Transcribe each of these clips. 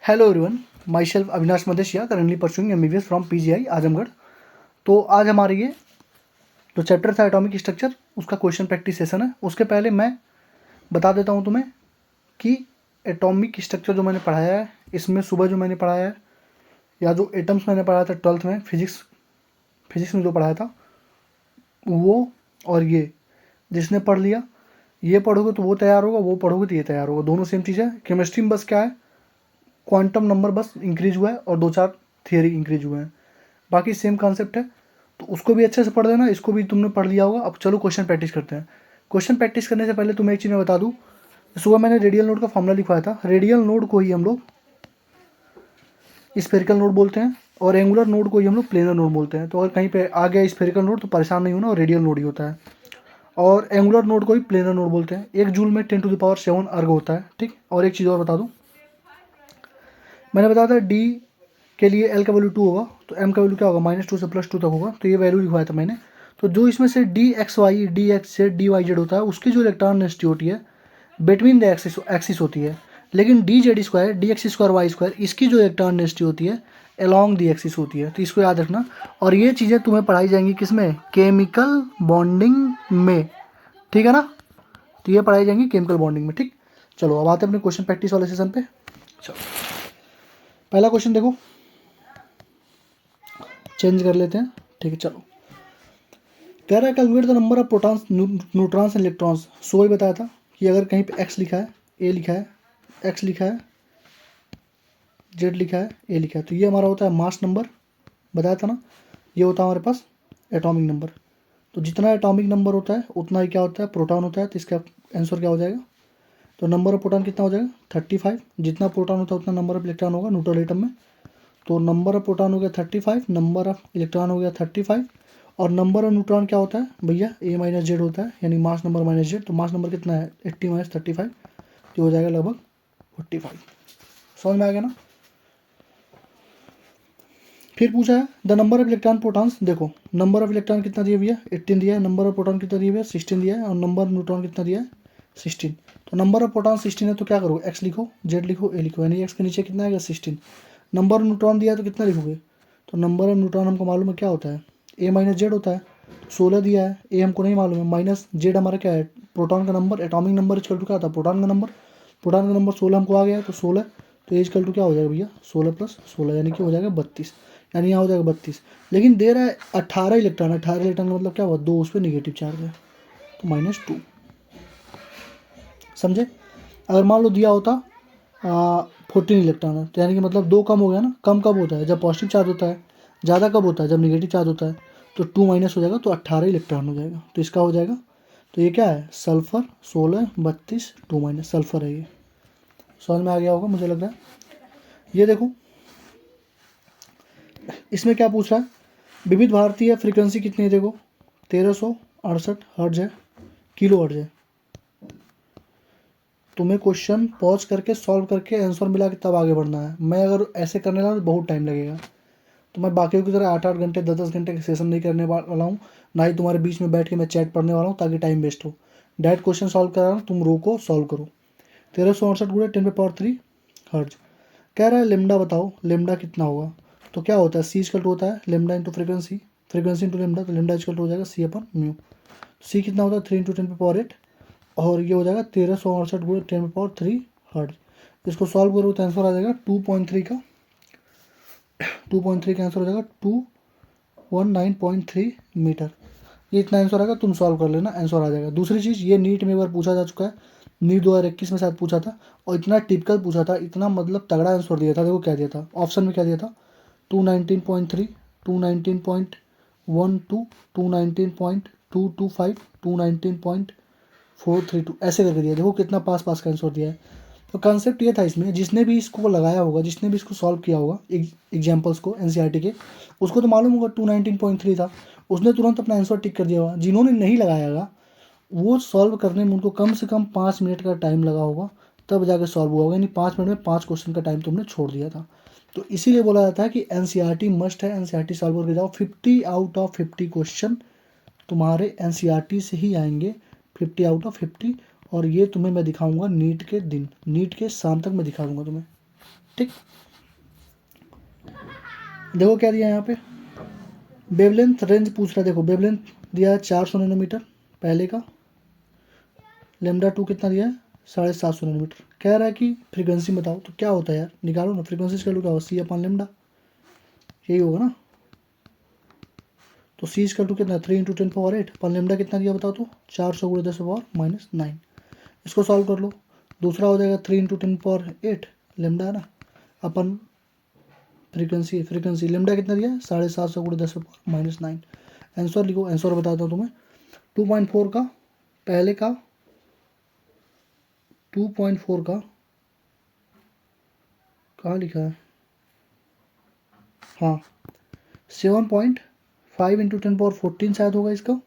Hello everyone, myself Avinash Madeshiya, currently pursuing MBBS from PGI Azamgarh. तो आज हमारे ये जो चैप्टर था एटॉमिक स्ट्रक्चर, उसका क्वेश्चन प्रैक्टिस सेशन है। उसके पहले मैं बता देता हूँ तुम्हें कि एटॉमिक स्ट्रक्चर जो मैंने पढ़ाया है, इसमें सुबह जो मैंने पढ़ाया है या जो एटम्स मैंने पढ़ाया था 12th में फिजिक्स में जो पढ़ाया था वो, और ये जिसने पढ़ लिया, ये पढ़ोगे तो वो तैयार होगा, वो पढ़ोगे तो ये तैयार होगा। दोनों सेम चीज़ है। केमिस्ट्री में बस क्या है, क्वांटम नंबर बस इंक्रीज हुआ है और 2-4 थियरी इंक्रीज हुए हैं, बाकी सेम कॉन्सेप्ट है। तो उसको भी अच्छे से पढ़ लेना, इसको भी तुमने पढ़ लिया होगा। अब चलो क्वेश्चन प्रैक्टिस करते हैं। क्वेश्चन प्रैक्टिस करने से पहले तुम्हें एक चीज़ मैं बता दूं, सुबह मैंने रेडियल नोड का फॉर्मूला लिखवाया था। रेडियल नोड को ही हम लोग स्फेरिकल नोड बोलते हैं और एंगुलर नोड को ही हम लोग प्लेनर नोड बोलते हैं। तो अगर कहीं पे आ गया स्फेरिकल नोड तो परेशान नहीं होना, और रेडियल नोड ही होता है। और एंगुलर नोड को ही प्लेनर नोड बोलते हैं। 1 जूल में 10⁻7 अर्ग होता है, ठीक। और एक चीज़ और बता दूँ, मैंने बताया था डी के लिए एल का वैल्यू 2 होगा, तो एम का वैल्यू क्या होगा, -2 से +2 तक होगा। तो ये वैल्यू लिखवाया था मैंने। तो जो इसमें से d x y, d x z, d y z होता है, उसकी जो इलेक्ट्रॉन डेंसिटी होती है बिटवीन द एक्सिस होती है। लेकिन d z square, d x square, y square, इसकी जो इलेक्ट्रॉन डेंसिटी होती है अलॉन्ग दी एक्सिस होती है। तो इसको याद रखना। और ये चीज़ें तुम्हें पढ़ाई जाएंगी किसमें, केमिकल बॉन्डिंग में, ठीक है ना। तो ये पढ़ाई जाएंगी केमिकल बॉन्डिंग में, ठीक। चलो अब आते हैं अपने क्वेश्चन प्रैक्टिस वाले सेशन पे। चलो पहला क्वेश्चन देखो, चेंज कर लेते हैं, ठीक है। चलो कह रहा है calculate the number of protons, neutrons and electrons. सुबह ही बताया था कि अगर कहीं पे एक्स लिखा है, ए लिखा है, एक्स लिखा है, जेड लिखा है, ए लिखा है, तो ये हमारा होता है मास नंबर, बताया था ना। ये होता है हमारे पास एटॉमिक नंबर। तो जितना एटॉमिक नंबर होता है उतना ही क्या होता है, प्रोटॉन होता है। तो इसका आंसर क्या हो जाएगा, तो नंबर ऑफ प्रोटॉन कितना हो जाएगा 35। जितना प्रोटॉन होता है उतना नंबर ऑफ इलेक्ट्रॉन होगा न्यूट्रल एटम में। तो नंबर ऑफ प्रोटॉन हो गया 35, नंबर ऑफ इलेक्ट्रॉन हो गया 35, और नंबर ऑफ न्यूट्रॉन क्या होता है भैया, ए माइनस जेड होता है, यानी मास नंबर माइनस जेड। तो मास नंबर कितना है 80 - 35, जो हो जाएगा लगभग 45। समझ में आ गया ना। फिर पूछा है the number of electron protons. देखो नंबर ऑफ इलेक्ट्रॉन कितना दिया भैया 18 दिया है, नंबर ऑफ प्रोटॉन कितना दिया भैया 16 दिया है, और नंबर ऑफ न्यूट्रॉन कितना दिया है 16। तो नंबर ऑफ प्रोटॉन 16 है, तो क्या करोगे, एक्स लिखो, जेड लिखो, ए लिखो, यानी एक्स के नीचे कितना आएगा 16। नंबर ऑफ न्यूट्रॉन दिया है तो कितना लिखोगे, तो नंबर ऑफ न्यूट्रॉन हमको मालूम है क्या होता है, ए माइनस जेड होता है। 16 दिया है, ए हमको नहीं मालूम है, माइनस जेड हमारा क्या है, प्रोटॉन का नंबर। एटॉमिक नंबर इक्वल टू क्या होता है, प्रोटॉन का नंबर। प्रोटॉन का नंबर 16 हमको आ गया है, तो 16, तो इक्वल टू क्या हो जाएगा भैया 16 + 16, यानी कि हो जाएगा 32। यानी यहाँ हो जाएगा 32। लेकिन दे रहा है 18 इलेक्ट्रॉन। 18 इलेक्ट्रॉन का मतलब क्या हुआ, 2 उस पर निगेटिव चार्ज है, तो -2। समझे। अगर मान लो दिया होता 14 इलेक्ट्रॉन है, तो यानी कि मतलब 2 कम हो गया ना। कम कब होता है, जब पॉजिटिव चार्ज होता है। ज़्यादा कब होता है, जब निगेटिव चार्ज होता है। तो 2 माइनस हो जाएगा, तो 18 इलेक्ट्रॉन हो जाएगा। तो इसका हो जाएगा, तो ये क्या है, सल्फर 16, 32, 2 माइनस सल्फर है ये। समझ में आ गया होगा मुझे लग रहा है। ये देखो इसमें क्या पूछ रहा है, विविध भारतीय फ्रीक्वेंसी कितनी है, देखो 1368 हर्ट्ज है, किलो हर्ट्ज है। तुम्हें क्वेश्चन पॉज करके सॉल्व करके आंसर मिला के तब आगे बढ़ना है। मैं अगर ऐसे करने लगा तो बहुत टाइम लगेगा। तो मैं बाकियों की तरह 8-8 घंटे 10-10 घंटे का सेशन नहीं करने वाला हूँ, ना ही तुम्हारे बीच में बैठ के मैं चैट पढ़ने वाला हूँ ताकि टाइम वेस्ट हो। डायरेक्ट क्वेश्चन सॉल्व कर रहा हूँ, तुम रोको, सॉल्व करो। 1368 गुणे 10⁻³ हर्ट्ज। कह रहा है लेमडा बताओ, लेमडा कितना होगा। तो क्या होता है, सी इक्वल टू होता है lambda into frequency, frequency into lambda, तो लेमडा इक्वल टू हो जाएगा C/μ। सी कितना होता है 3 × 10⁸, और ये हो जाएगा 1368 गुणे 10⁻³ हर्ट्ज। इसको सॉल्व करो तो आंसर आ जाएगा 2.3 का 2.3 का आंसर हो जाएगा 219.3 मीटर। ये इतना आंसर आएगा, तुम सॉल्व कर लेना, आंसर आ जाएगा। दूसरी चीज़, ये नीट में एक बार पूछा जा चुका है, नीट 2021 में शायद पूछा था, और इतना टिपिकल पूछा था, इतना मतलब तगड़ा आंसर दिया था। देखो क्या दिया था ऑप्शन में, क्या दिया था 219.3, 219.12, 219.225, 219.432, ऐसे करके दिया। देखो कितना पास पास का आंसर दिया है। तो कॉन्सेप्ट ये था इसमें, जिसने भी इसको लगाया होगा, जिसने भी इसको सॉल्व किया होगा एग्जाम्पल्स को एनसीईआरटी के, उसको तो मालूम होगा 219.3 था, उसने तुरंत अपना आंसर टिक कर दिया होगा। जिन्होंने नहीं लगाया होगा वो सॉल्व करने में उनको कम से कम 5 मिनट का टाइम लगा होगा, तब जाके सॉल्व हुआ होगा। यानी 5 मिनट में 5 क्वेश्चन का टाइम तुमने छोड़ दिया था। तो इसीलिए बोला जाता है कि एनसीईआरटी मस्ट है, एनसीईआरटी सॉल्व करके जाओ। 50 आउट ऑफ 50 क्वेश्चन तुम्हारे एनसीईआरटी से ही आएंगे, 50 आउट ऑफ 50। और ये तुम्हें मैं दिखाऊंगा नीट के दिन, नीट के शाम तक मैं दिखा दूंगा तुम्हें। ठीक, देखो क्या दिया है यहाँ पे, वेवलेंथ रेंज पूछ रहा है। देखो वेवलेंथ दिया है 400 नैनोमीटर पहले का, लेमडा 2 कितना दिया है 750 नैनोमीटर। कह रहा है कि फ्रीक्वेंसी बताओ, तो क्या होता है यार, निकालो ना फ्रीक्वेंसी स्केल क्या होगा, सी अपन लेमडा, यही होगा ना। तो सी स्केल टू कितना 3 इंटू 10⁻8 अपन लेमडा कितना दिया बताओ तो 400 गुणे 10⁻⁻9। इसको सॉल्व कर लो, दूसरा हो जाएगा 3 इंटू 10⁻8 लेमडा है ना, अपन फ्रीक्वेंसी लेमडा कितना दिया 750 गुणे 10⁻⁹। आंसर लिखो, आंसर बताता हूँ तुम्हें। 2.4 का पहले का, 2.4 का कहाँ लिखा है, हाँ 7.5 इंटू 10⁻14 शायद होगा इसका,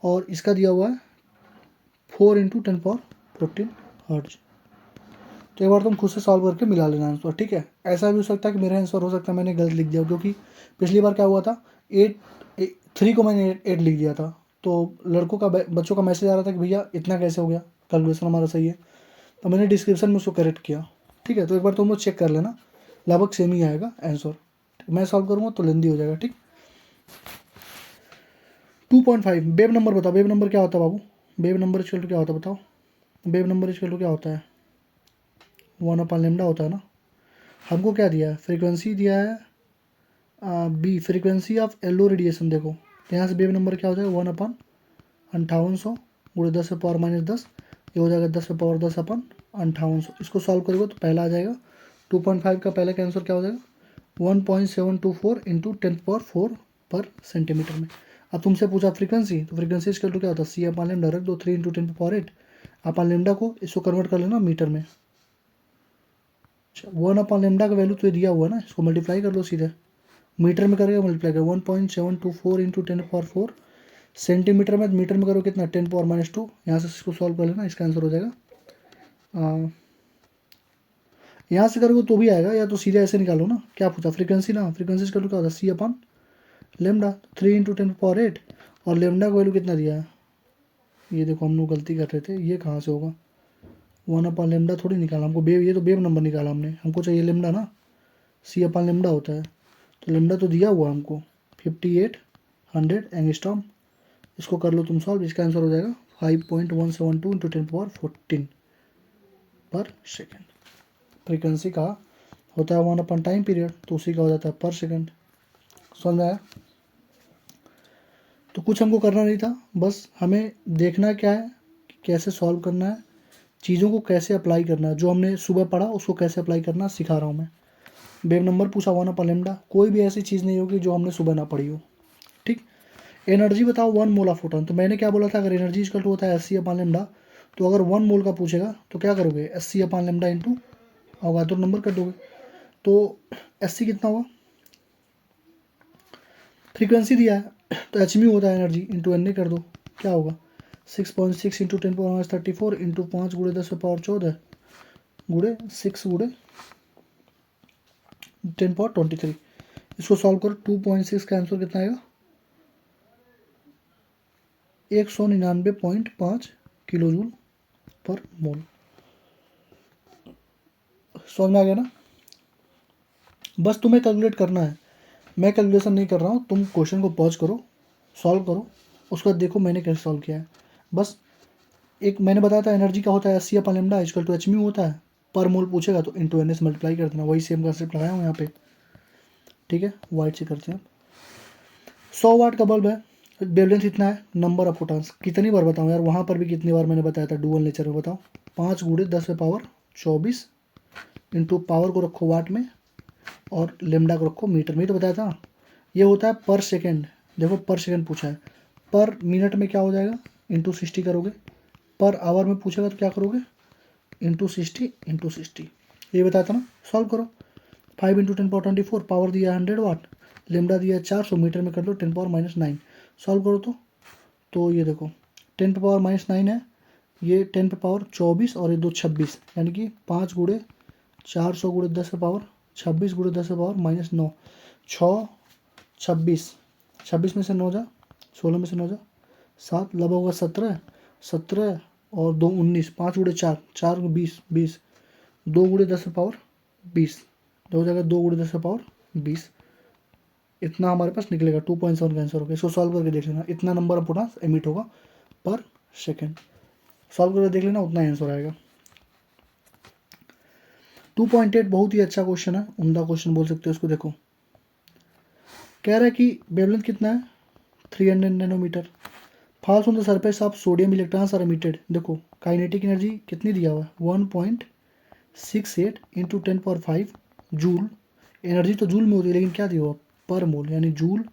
और इसका दिया हुआ है 4 इंटू 10⁻14 हर्ट्ज। तो एक बार तुम खुद से सॉल्व करके मिला लेना आंसर, ठीक है। ऐसा भी हो सकता है कि मेरा आंसर हो सकता है मैंने गलत लिख दिया, क्योंकि पिछली बार क्या हुआ था 3 को मैंने 8 लिख दिया था, तो लड़कों का बच्चों का मैसेज आ रहा था कि भैया इतना कैसे हो गया, कैलकुलेशन हमारा सही है, तो मैंने डिस्क्रिप्शन में उसको करेक्ट किया, ठीक है। तो एक बार तुम लोग चेक कर लेना, लगभग सेम ही आएगा आंसर। मैं सॉल्व करूँगा तो लेंदी हो जाएगा, ठीक। 2.5 वेव नंबर बताओ, वेव नंबर क्या होता है बाबू, वेव नंबर इक्वल टू क्या होता है बताओ, वेव नंबर इक्वल टू क्या होता है 1/λ होता है ना। हमको क्या दिया है, फ्रीक्वेंसी दिया है B, frequency of yellow radiation. देखो यहाँ से वेव नंबर क्या हो जाएगा 1/5800 गुणे 10⁻−10, ये हो जाएगा 10⁻10/5800। इसको सॉल्व करोगे तो पहला आ जाएगा 2.5 का पहले का आंसर क्या हो जाएगा 1.724 इंटू 10⁻4 पर सेंटीमीटर में। अब तुमसे पूछा फ्रीक्वेंसी, तो फ्रीक्वेंसी इसके टू क्या होता है सी/λ रख दो 3 इंटू 10⁻8, अपन लेमडा को इसको कन्वर्ट कर लेना मीटर में। 1/λ का वैल्यू तो दिया हुआ है ना, इसको मल्टीप्लाई कर लो सीधे, मीटर में करेगा मल्टीप्लाई कर 1.724 इंटू 10⁻4 सेंटीमीटर में, मीटर में करो कितना 10⁻−2। यहाँ से इसको सॉल्व कर लेना, इसका आंसर हो जाएगा यहाँ से करोगे तो भी आएगा, या तो सीधे ऐसे निकालो ना। क्या पूछा फ्रीक्वेंसी ना, फ्रीक्वेंसी का क्या होता है सी/λ 3 इंटू 10⁻8, और लेमडा का वैल्यू कितना दिया है, ये देखो हम लोग गलती कर रहे थे, ये कहाँ से होगा 1/λ थोड़ी निकाला हमको, ये तो वेव नंबर निकाला हमने, हमको चाहिए लेमडा ना, सी/λ होता है, तो लेमडा तो दिया हुआ हमको 5800 एंगस्ट्रॉम। इसको कर लो तुम सॉल्व, इसका आंसर हो जाएगा 5.172 इंटू 10⁻14 पर सेकेंड। फ्रीक्वेंसी का होता है 1 टाइम पीरियड, तो उसी का हो जाता है पर सेकेंड। समझ में आया। तो कुछ हमको करना नहीं था, बस हमें देखना क्या है, कैसे सॉल्व करना है, चीज़ों को कैसे अप्लाई करना है, जो हमने सुबह पढ़ा उसको कैसे अप्लाई करना सिखा रहा हूँ मैं। वेव नंबर पूछा 1/λ, कोई भी ऐसी चीज़ नहीं होगी जो हमने सुबह ना पढ़ी हो, ठीक। एनर्जी बताओ 1 मोल ऑफ फोटोन, तो मैंने क्या बोला था, अगर एनर्जी इक्वल टू होता है 80/λ, तो अगर 1 मोल का पूछेगा तो क्या करोगे 80/λ इंटू अवगाद्रो नंबर कर दोगे, तो 80 कितना होगा, फ्रीक्वेंसी दिया है तो एच म्यू होता है एनर्जी इंटू एन ए कर दो, क्या होगा 6.6 इंटू 10⁻34 इंटू 5 गुणे 10⁻14 गुणे 6 गुणे 10⁻23। इसको सॉल्व करो, 2.6 का आंसर कितना आएगा 199.5 किलो जूल पर मोल। समझ में आ गया ना। बस तुम्हें कैलकुलेट करना है, मैं कैलकुलेशन नहीं कर रहा हूँ, तुम क्वेश्चन को पॉज करो, सॉल्व करो, उसके बाद देखो मैंने कैसे सॉल्व किया है। बस एक मैंने बताया था एनर्जी का होता है 80/λ इक्वल टू एच म्यू होता है, पर मोल पूछेगा तो इंटू एन एस मल्टीप्लाई कर देना, वही सेम कंसेप्ट लगाया हूँ यहाँ पे, ठीक है। वाइट से करते हैं, 100 वाट का बल्ब है, वेवलेंथ इतना है, नंबर ऑफ फोटॉन्स कितनी बार बताऊँ यार, वहाँ पर भी कितनी बार मैंने बताया था डुअल नेचर में, बताओ 5 गुणे 10⁻24 इंटू पावर को रखो वाट में और लेमडा को रखो मीटर में, तो बताया था। ये होता है पर सेकेंड, देखो पर सेकेंड पूछा है, पर मिनट में क्या हो जाएगा इंटू 60 करोगे, पर आवर में पूछेगा तो क्या करोगे इंटू 60, ये बताया था ना। सॉल्व करो, 5 इंटू 10⁻24, पावर दिया है 100 वाट, लेमडा दिया है 400, मीटर में कर लो 10⁻−9, सॉल्व करो तो ये देखो 10⁻−9 है, ये 10⁻24 और ये 2 26, यानी कि 5 गुणे 400 गुणे 10⁻26 गुणे 10⁻−9, 6 26, 26 में से 9 जा 16 में से 9 जा 7, लगभग होगा 17 और 2 19, 5 गुणे 4 4 20 20 2 × 10⁻20 हो जाएगा 2 × 10⁻20 इतना हमारे पास निकलेगा। 2.7 का आंसर होगा। इसको सॉल्व करके देख लेना, इतना नंबर ऑफ प्रोटॉन्स एमिट होगा पर सेकेंड। सॉल्व करके देख लेना, उतना आंसर आएगा। 2.8 बहुत ही अच्छा क्वेश्चन है, उम्दा क्वेश्चन बोल सकते हो उसको। देखो कह रहा है कि वेवलेंथ कितना है 300 nanometer. Falls on the surface of sodium electrons are emitted. देखो काइनेटिक एनर्जी कितनी दिया हुआ है 1.68 × 10⁻5 जूल। एनर्जी तो जूल में होती है, लेकिन क्या दिया हुआ पर मोल, यानी जूल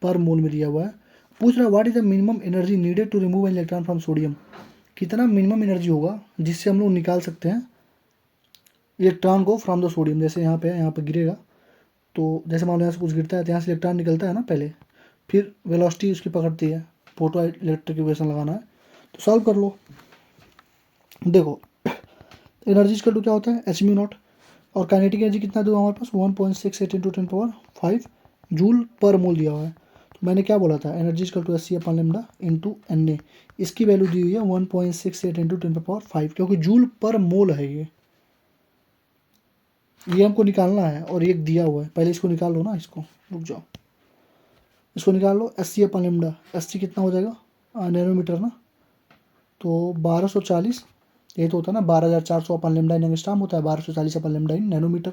पर मोल में दिया हुआ है। पूछ रहा है what is the minimum energy needed to remove an electron from sodium. कितना मिनिमम एनर्जी होगा जिससे हम लोग निकाल सकते हैं इलेक्ट्रॉन को फ्रॉम द सोडियम। जैसे यहाँ पे गिरेगा, तो जैसे मान लो यहाँ से कुछ गिरता है तो यहाँ से इलेक्ट्रॉन निकलता है ना पहले, फिर वेलोसिटी उसकी पकड़ती है, फोटो इलेक्ट्रिक इक्वेशन लगाना है तो सॉल्व कर लो। देखो एनर्जी इक्वल टू क्या होता है h/μ0, और काइनेटिक एनर्जी कितना दो हमारे पास 1.68 × 10⁻5 जूल पर मोल दिया हुआ है। तो मैंने क्या बोला था, energy equal to Hc/λ × Na। इसकी वैल्यू दी हुई है 1.68 × 10⁻5, क्योंकि जूल पर मोल है ये हमको निकालना है और एक दिया हुआ है। पहले इसको निकाल लो ना, इसको रुक जाओ, इसको निकाल लो। Hc/λ, Hc कितना हो जाएगा नैनोमीटर ना, तो 1240, ये तो होता है ना 12,400/λ इन एंगस्ट्रॉम होता है, 1240/λ इन नैनोमीटर,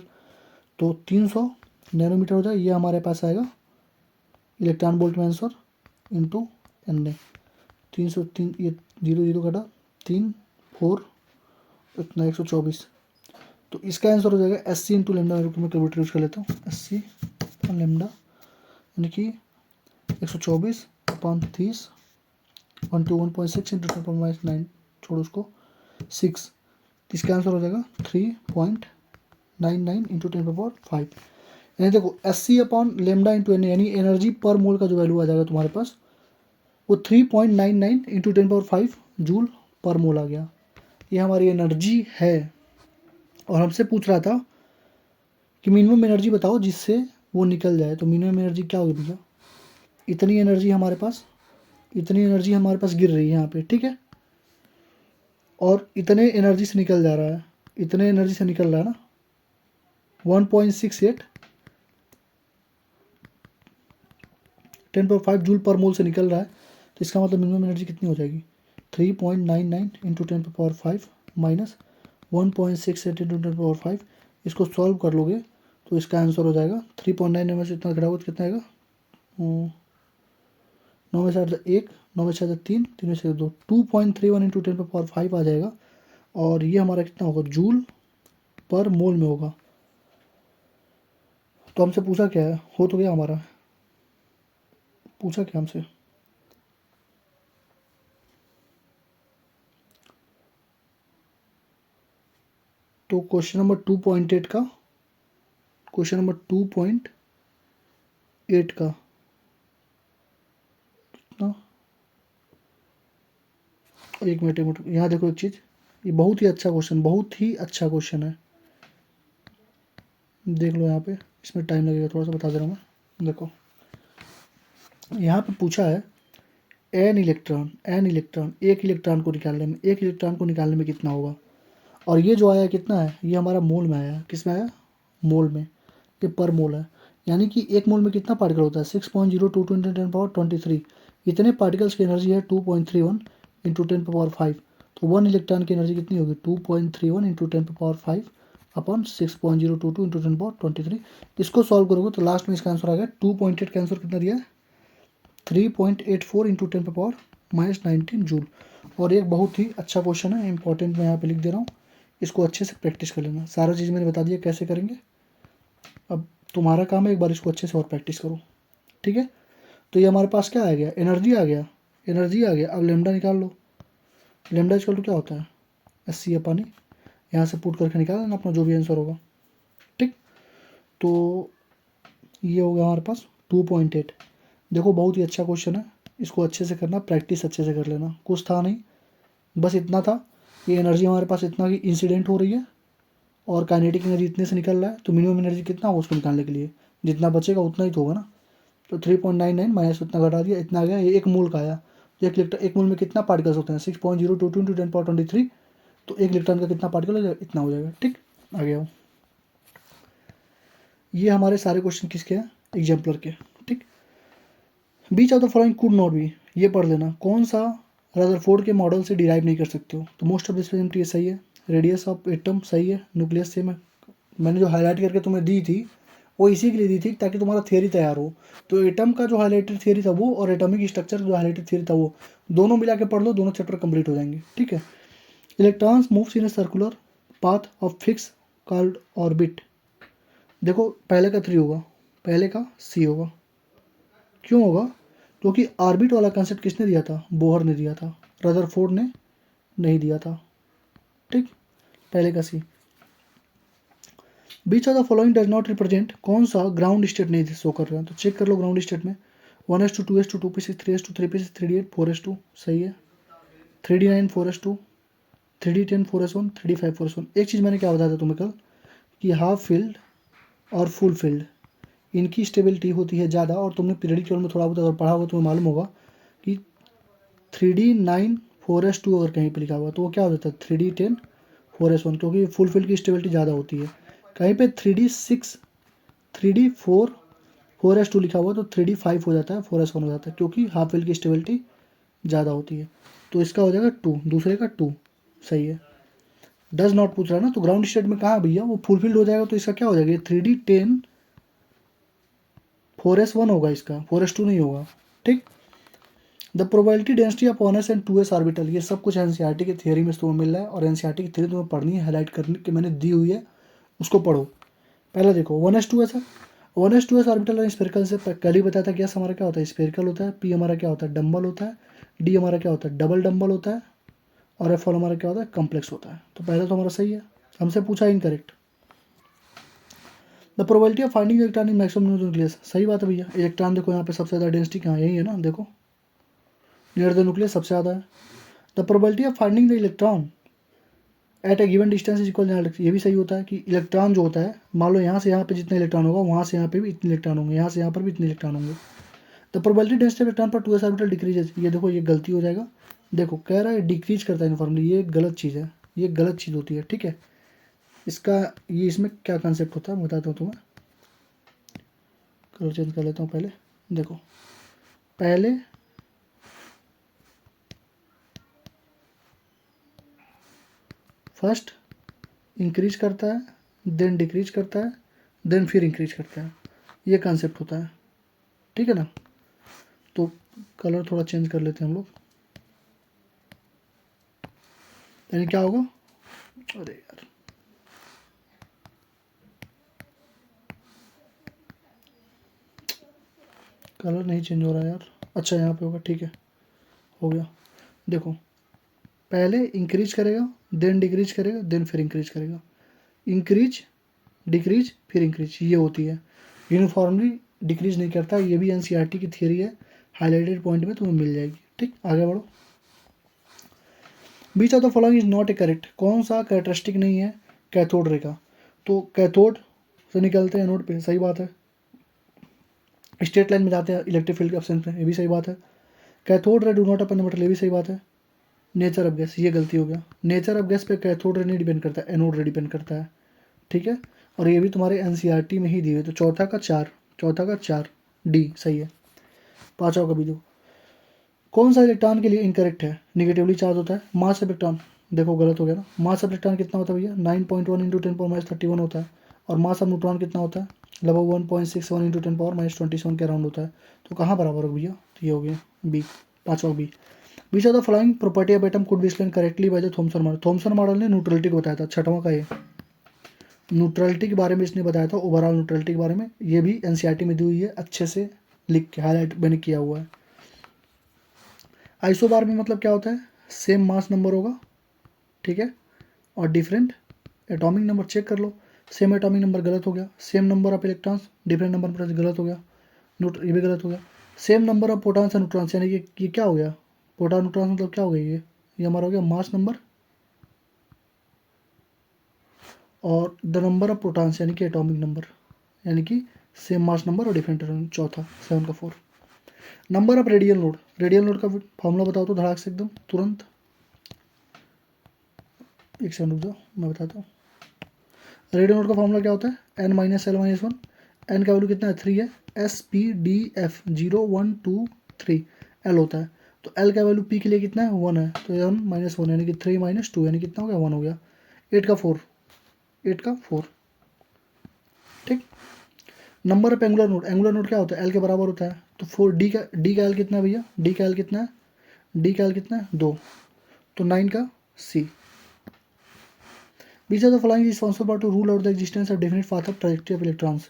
तो 300 नैनोमीटर हो जाए। ये हमारे पास आएगा इलेक्ट्रॉन वोल्ट में आंसर इंटू Na। 303, ये 0 कटा 3 4 इतना 124, तो इसका आंसर हो जाएगा Sc × λ। मैं कैलकुलेटर यूज कर लेता हूँ। Sc/λ यानी कि 124/30 121.6 × 10⁻9, छोड़ो उसको 6, इसका आंसर हो जाएगा 3.99 × 10⁻5। यानी देखो Sc/λ × Na, यानी एनर्जी पर मोल का जो वैल्यू आ जाएगा तुम्हारे पास वो 3.99 × 10⁻5 जूल पर मोल आ गया। ये हमारी एनर्जी है, और हमसे पूछ रहा था कि मिनिमम एनर्जी बताओ जिससे वो निकल जाए। तो मिनिमम एनर्जी क्या होगी भैया, इतनी एनर्जी हमारे पास गिर रही है यहाँ पे, ठीक है, और इतने एनर्जी से निकल जा रहा है, इतने एनर्जी से निकल रहा है ना 1.68 10⁻5 जूल पर मोल से निकल रहा है। तो इसका मतलब मिनिमम एनर्जी कितनी हो जाएगी 3.99 × 10⁻5 माइनस 1.68 × 10⁻5। इसको सॉल्व कर लोगे तो इसका आंसर हो जाएगा 3.99 में से इतना घटा हुआ तो कितना आएगा 9 में से 1, 9 में से 3, 3 में से 2, 2.31 × 10⁻5 आ जाएगा। और ये हमारा कितना होगा जूल पर मोल में होगा। तो हमसे पूछा क्या है, हो तो गया हमारा, पूछा क्या हमसे, तो क्वेश्चन नंबर 2.8 का, क्वेश्चन नंबर 2.8 का कितना, एक मिनट यहाँ देखो एक चीज़, ये बहुत ही अच्छा क्वेश्चन है, देख लो यहाँ पे, इसमें टाइम लगेगा थोड़ा सा, बता दे रहा हूँ मैं। देखो यहाँ पे पूछा है एन इलेक्ट्रॉन एक इलेक्ट्रॉन को निकालने में कितना होगा, और ये जो आया कितना है, ये हमारा मोल में आया। किस में आया, मोल में, ये पर मोल है। यानी कि एक मोल में कितना पार्टिकल होता है 6.022 × 10⁻23। इतने पार्टिकल्स की एनर्जी है 2.31 × 10⁻5। तो 1 इलेक्ट्रॉन की एनर्जी कितनी होगी 2.31 × 10⁻5 अपन 6.022 × 10⁻23। इसको सॉल्व करोगे तो लास्ट में इसका आंसर आ गया 2.8 का आंसर कितना दिया है 3.84 × 10⁻−19 जूल। और एक बहुत ही अच्छा क्वेश्चन है, इंपॉर्टेंट मैं यहाँ पे लिख दे रहा हूँ, इसको अच्छे से प्रैक्टिस कर लेना। सारा चीज़ मैंने बता दिया कैसे करेंगे, अब तुम्हारा काम है एक बार इसको अच्छे से और प्रैक्टिस करो, ठीक है। तो ये हमारे पास क्या आ गया, एनर्जी आ गया। अब लेमडा निकाल लो। लेमडा इक्वल टू क्या होता है Sc/E, यहाँ से पुट करके निकाल लेना अपना जो भी आंसर होगा, ठीक। तो ये हो गया हमारे पास 2.8। देखो बहुत ही अच्छा क्वेश्चन है, इसको अच्छे से करना, प्रैक्टिस अच्छे से कर लेना। कुछ था नहीं, बस इतना था, ये एनर्जी हमारे पास इतना की इंसिडेंट हो रही है और काइनेटिक एनर्जी इतने से निकल रहा है, तो मिनिमम एनर्जी कितना होगा उसको निकालने के लिए, जितना बचेगा उतना ही तो होगा ना। तो 3.99 माइनस उतना घटा दिया, इतना आ गया, ये एक मोल का आया। एक मोल में कितना पार्टिकल्स होते हैं 6.022 × 10⁻23, तो एक इलेक्ट्रॉन का कितना पार्टिकल हो जाएगा, इतना हो जाएगा, ठीक। आगे आओ। ये हमारे सारे क्वेश्चन किसके हैं, एग्जाम्पलर के, ठीक। Which of the following could not be, ये पढ़ लेना, कौन सा रदरफोर्ड के मॉडल से डिराइव नहीं कर सकते हो, तो मोस्ट ऑफ दिस ये सही है, रेडियस ऑफ एटम सही है, न्यूक्लियस सेम है, मैंने जो हाईलाइट करके तुम्हें दी थी वो इसी के लिए दी थी ताकि तुम्हारा थियरी तैयार हो। तो एटम का जो हाईलाइटेड थियरी था वो और एटॉमिक स्ट्रक्चर जो हाईलाइटेड थियरी था वो दोनों मिला के पढ़ लो, दोनों चैप्टर कंप्लीट हो जाएंगे, ठीक है। Electrons moves in a circular path of fix called orbit. देखो पहले का 3 होगा, पहले का सी होगा, क्यों होगा, क्योंकि ऑर्बिट वाला कंसेप्ट किसने दिया था, बोहर ने दिया था, रदरफोर्ड ने नहीं दिया था, ठीक। पहले का C. Which of the following does not represent, कौन सा ग्राउंड स्टेट नहीं शो कर रहा है, तो चेक कर लो ग्राउंड स्टेट में 1:2 2:2 2p6 3:2 3p6 3d8 4:2 सही है, 3d9 4:2 3d10 4:1 3d5 4:1। एक चीज़ मैंने क्या बताया था तुम्हें कल कि हाफ फील्ड और फुल फील्ड इनकी स्टेबिलिटी होती है ज़्यादा, और तुमने पीरियडिक टेबल में थोड़ा बहुत अगर पढ़ा होगा तुम्हें मालूम होगा कि 3d9 4:2 अगर कहीं पर लिखा हुआ तो वो क्या हो जाता है 3d10 4:1, क्योंकि फुल फील्ड की स्टेबिलिटी ज़्यादा होती है। कहीं पे 3d6 3d4 4:2 लिखा हुआ तो 3d5 हो जाता है 4:1 हो जाता है, क्योंकि हाफ फील्ड की स्टेबिलिटी ज़्यादा होती है। तो इसका हो जाएगा 2, दूसरे का 2 सही है। डज नॉट पूछ रहा है ना, तो ग्राउंड स्टेट में कहाँ भैया वो फुल फील्ड हो जाएगा, तो इसका क्या हो जाएगा 3d10 4:1 होगा, इसका 4:2 नहीं होगा, ठीक। The probability density of 1s and 2s orbital, ये सब कुछ एनसीईआरटी की थियरी में तुम्हें मिल रहा है, और एनसीईआरटी की थियरी तुम्हें पढ़नी है, हाईलाइट करने की मैंने दी हुई है, उसको पढ़ो। पहले देखो 1s 2s है, 1s 2s ऑर्बिटल और स्फेरिकल से कल ही बताया था कि हमारा क्या होता है स्फेरिकल होता है, पी हमारा क्या होता है डंबल होता है, डी हमारा क्या होता है डबल डंबल होता है, और एफ हमारा क्या होता है कम्प्लेक्स होता है। तो पहले तो हमारा सही है, हमसे पूछा incorrect. The probability of finding electron in maximum nucleus, सही बात है भैया, इलेक्ट्रॉन देखो यहाँ पे सबसे ज़्यादा डेंसिटी कहाँ यही है ना, देखो नियर द न्यूक्लियस सबसे ज़्यादा है। The probability of finding the electron at a given distance is equal, ये भी सही होता है कि इलेक्ट्रॉन जो होता है, मान लो यहाँ से यहाँ पे जितने इलेक्ट्रॉन होगा वहाँ से यहाँ पे भी इतने इलेक्ट्रॉन होंगे, यहाँ से यहाँ पर भी इतने इलेक्ट्रॉन होंगे। The probability density of electron पर 2s ऑर्बिटल डिक्रीजेज, ये देखो ये गलती हो जाएगा, देखो कह रहा है डिक्रीज करता है यूनिफॉर्मली, ये गलत चीज़ है, ये गलत चीज़ होती है, ठीक है। इसका ये इसमें क्या कॉन्सेप्ट होता है मैं बताता हूँ तुम्हें, कलर चेंज कर लेता हूँ पहले। देखो पहले फर्स्ट इंक्रीज करता है, देन डिक्रीज करता है, देन फिर इंक्रीज करता है, ये कॉन्सेप्ट होता है, ठीक है ना। तो कलर थोड़ा चेंज कर लेते हैं हम लोग, यानी क्या होगा, अरे यार कलर नहीं चेंज हो रहा है यार, अच्छा यहाँ पे होगा, ठीक है हो गया। देखो पहले इंक्रीज करेगा, देन डिक्रीज करेगा, देन फिर इंक्रीज करेगा, इंक्रीज डिक्रीज फिर इंक्रीज, ये होती है, यूनिफॉर्मली डिक्रीज नहीं करता, ये भी एनसीईआरटी की थियरी है, हाईलाइटेड पॉइंट में तुम्हें मिल जाएगी, ठीक। आगे बढ़ो। Which of the following is not a correct, कौन सा कैरेक्टरिस्टिक नहीं है कैथोड रे का, तो कैथोड से निकलते हैं एनोड पे, सही बात है, स्ट्रेट लाइन में जाते हैं इलेक्ट्रिक फील्ड के एब्सेंस में, ये भी सही बात है। Cathode ray do not upon metal, ये भी सही बात है। नेचर ऑफ गैस, ये गलती हो गया, नेचर ऑफ गैस पे कैथोड रे नहीं डिपेंड करता है, एनोड रे डिपेंड करता है, ठीक है। और ये भी तुम्हारे एनसीईआरटी में ही दी हुई, तो चौथा का 4 डी सही है। पाँचवा का भी दो, कौन सा इलेक्ट्रॉन के लिए इनकरेक्ट है, निगेटिवली चार्ज होता है, मास ऑफ इलेक्ट्रॉन, देखो गलत हो गया ना, मास ऑफ इलेक्ट्रॉन कितना होता है भैया 9.1 इंटू 10⁻31 होता है, और मास ऑफ न्यूट्रॉन कितना होता है लगभग 1.61 इंटू 10⁻27 के अराउंड होता है। तो कहाँ बराबर हो भैया, तो ये हो गया बी, पाँचवा B. Which of the following property of atom could be explain correctly by the Thomson model, Thomson model ने न्यूट्रलिटी को बताया था, छठवां का ये न्यूट्रलिटी के बारे में इसने बताया था, ओवरऑल न्यूट्रलिटी के बारे में, ये भी एनसीईआरटी में दी हुई है, अच्छे से लिख के हाईलाइट मैंने किया हुआ है। आइसोबार में मतलब क्या होता है, सेम मास नंबर होगा, ठीक है, और डिफरेंट एटॉमिक नंबर, चेक कर लो, सेम एटॉमिक नंबर गलत हो गया, same number of electrons different number of गलत हो गया, ये भी गलत हो गया, same number of protons and neutrons, यानी कि ये क्या हो गया, प्रोटॉन न्यूट्रॉन्स मतलब क्या हो गया, ये हमारा हो गया मास नंबर, और द नंबर ऑफ प्रोटॉन्स यानी कि एटॉमिक नंबर, यानी कि सेम मास नंबर और डिफरेंट, चौथा 7 का 4। नंबर ऑफ रेडियल नोड का फॉर्मूला बताओ तो धड़ाक से एकदम तुरंत, एक सेकंड रुक जाओ मैं बताता हूँ। रेडियो नोड का फॉर्मूला क्या होता है, n minus l minus one. N का वैल्यू कितना है, 3 है। S p d f 0 1 2 3 l होता है। तो एल का वैल्यू पी के लिए कितना है, 1 है। तो एन माइनस वन यानी कि 3 माइनस 2 यानी कितना हो गया, 1 हो गया। 8 का 4, 8 का 4, ठीक। Number of angular node, angular node क्या होता है, एल के बराबर होता है। तो 4 डी का एल कितना है भैया, डी का एल कितना है, डी का एल कितना है, 2। तो 9 का C. Which of the following is responsible to rule out the existence of definite path of trajectory of electrons.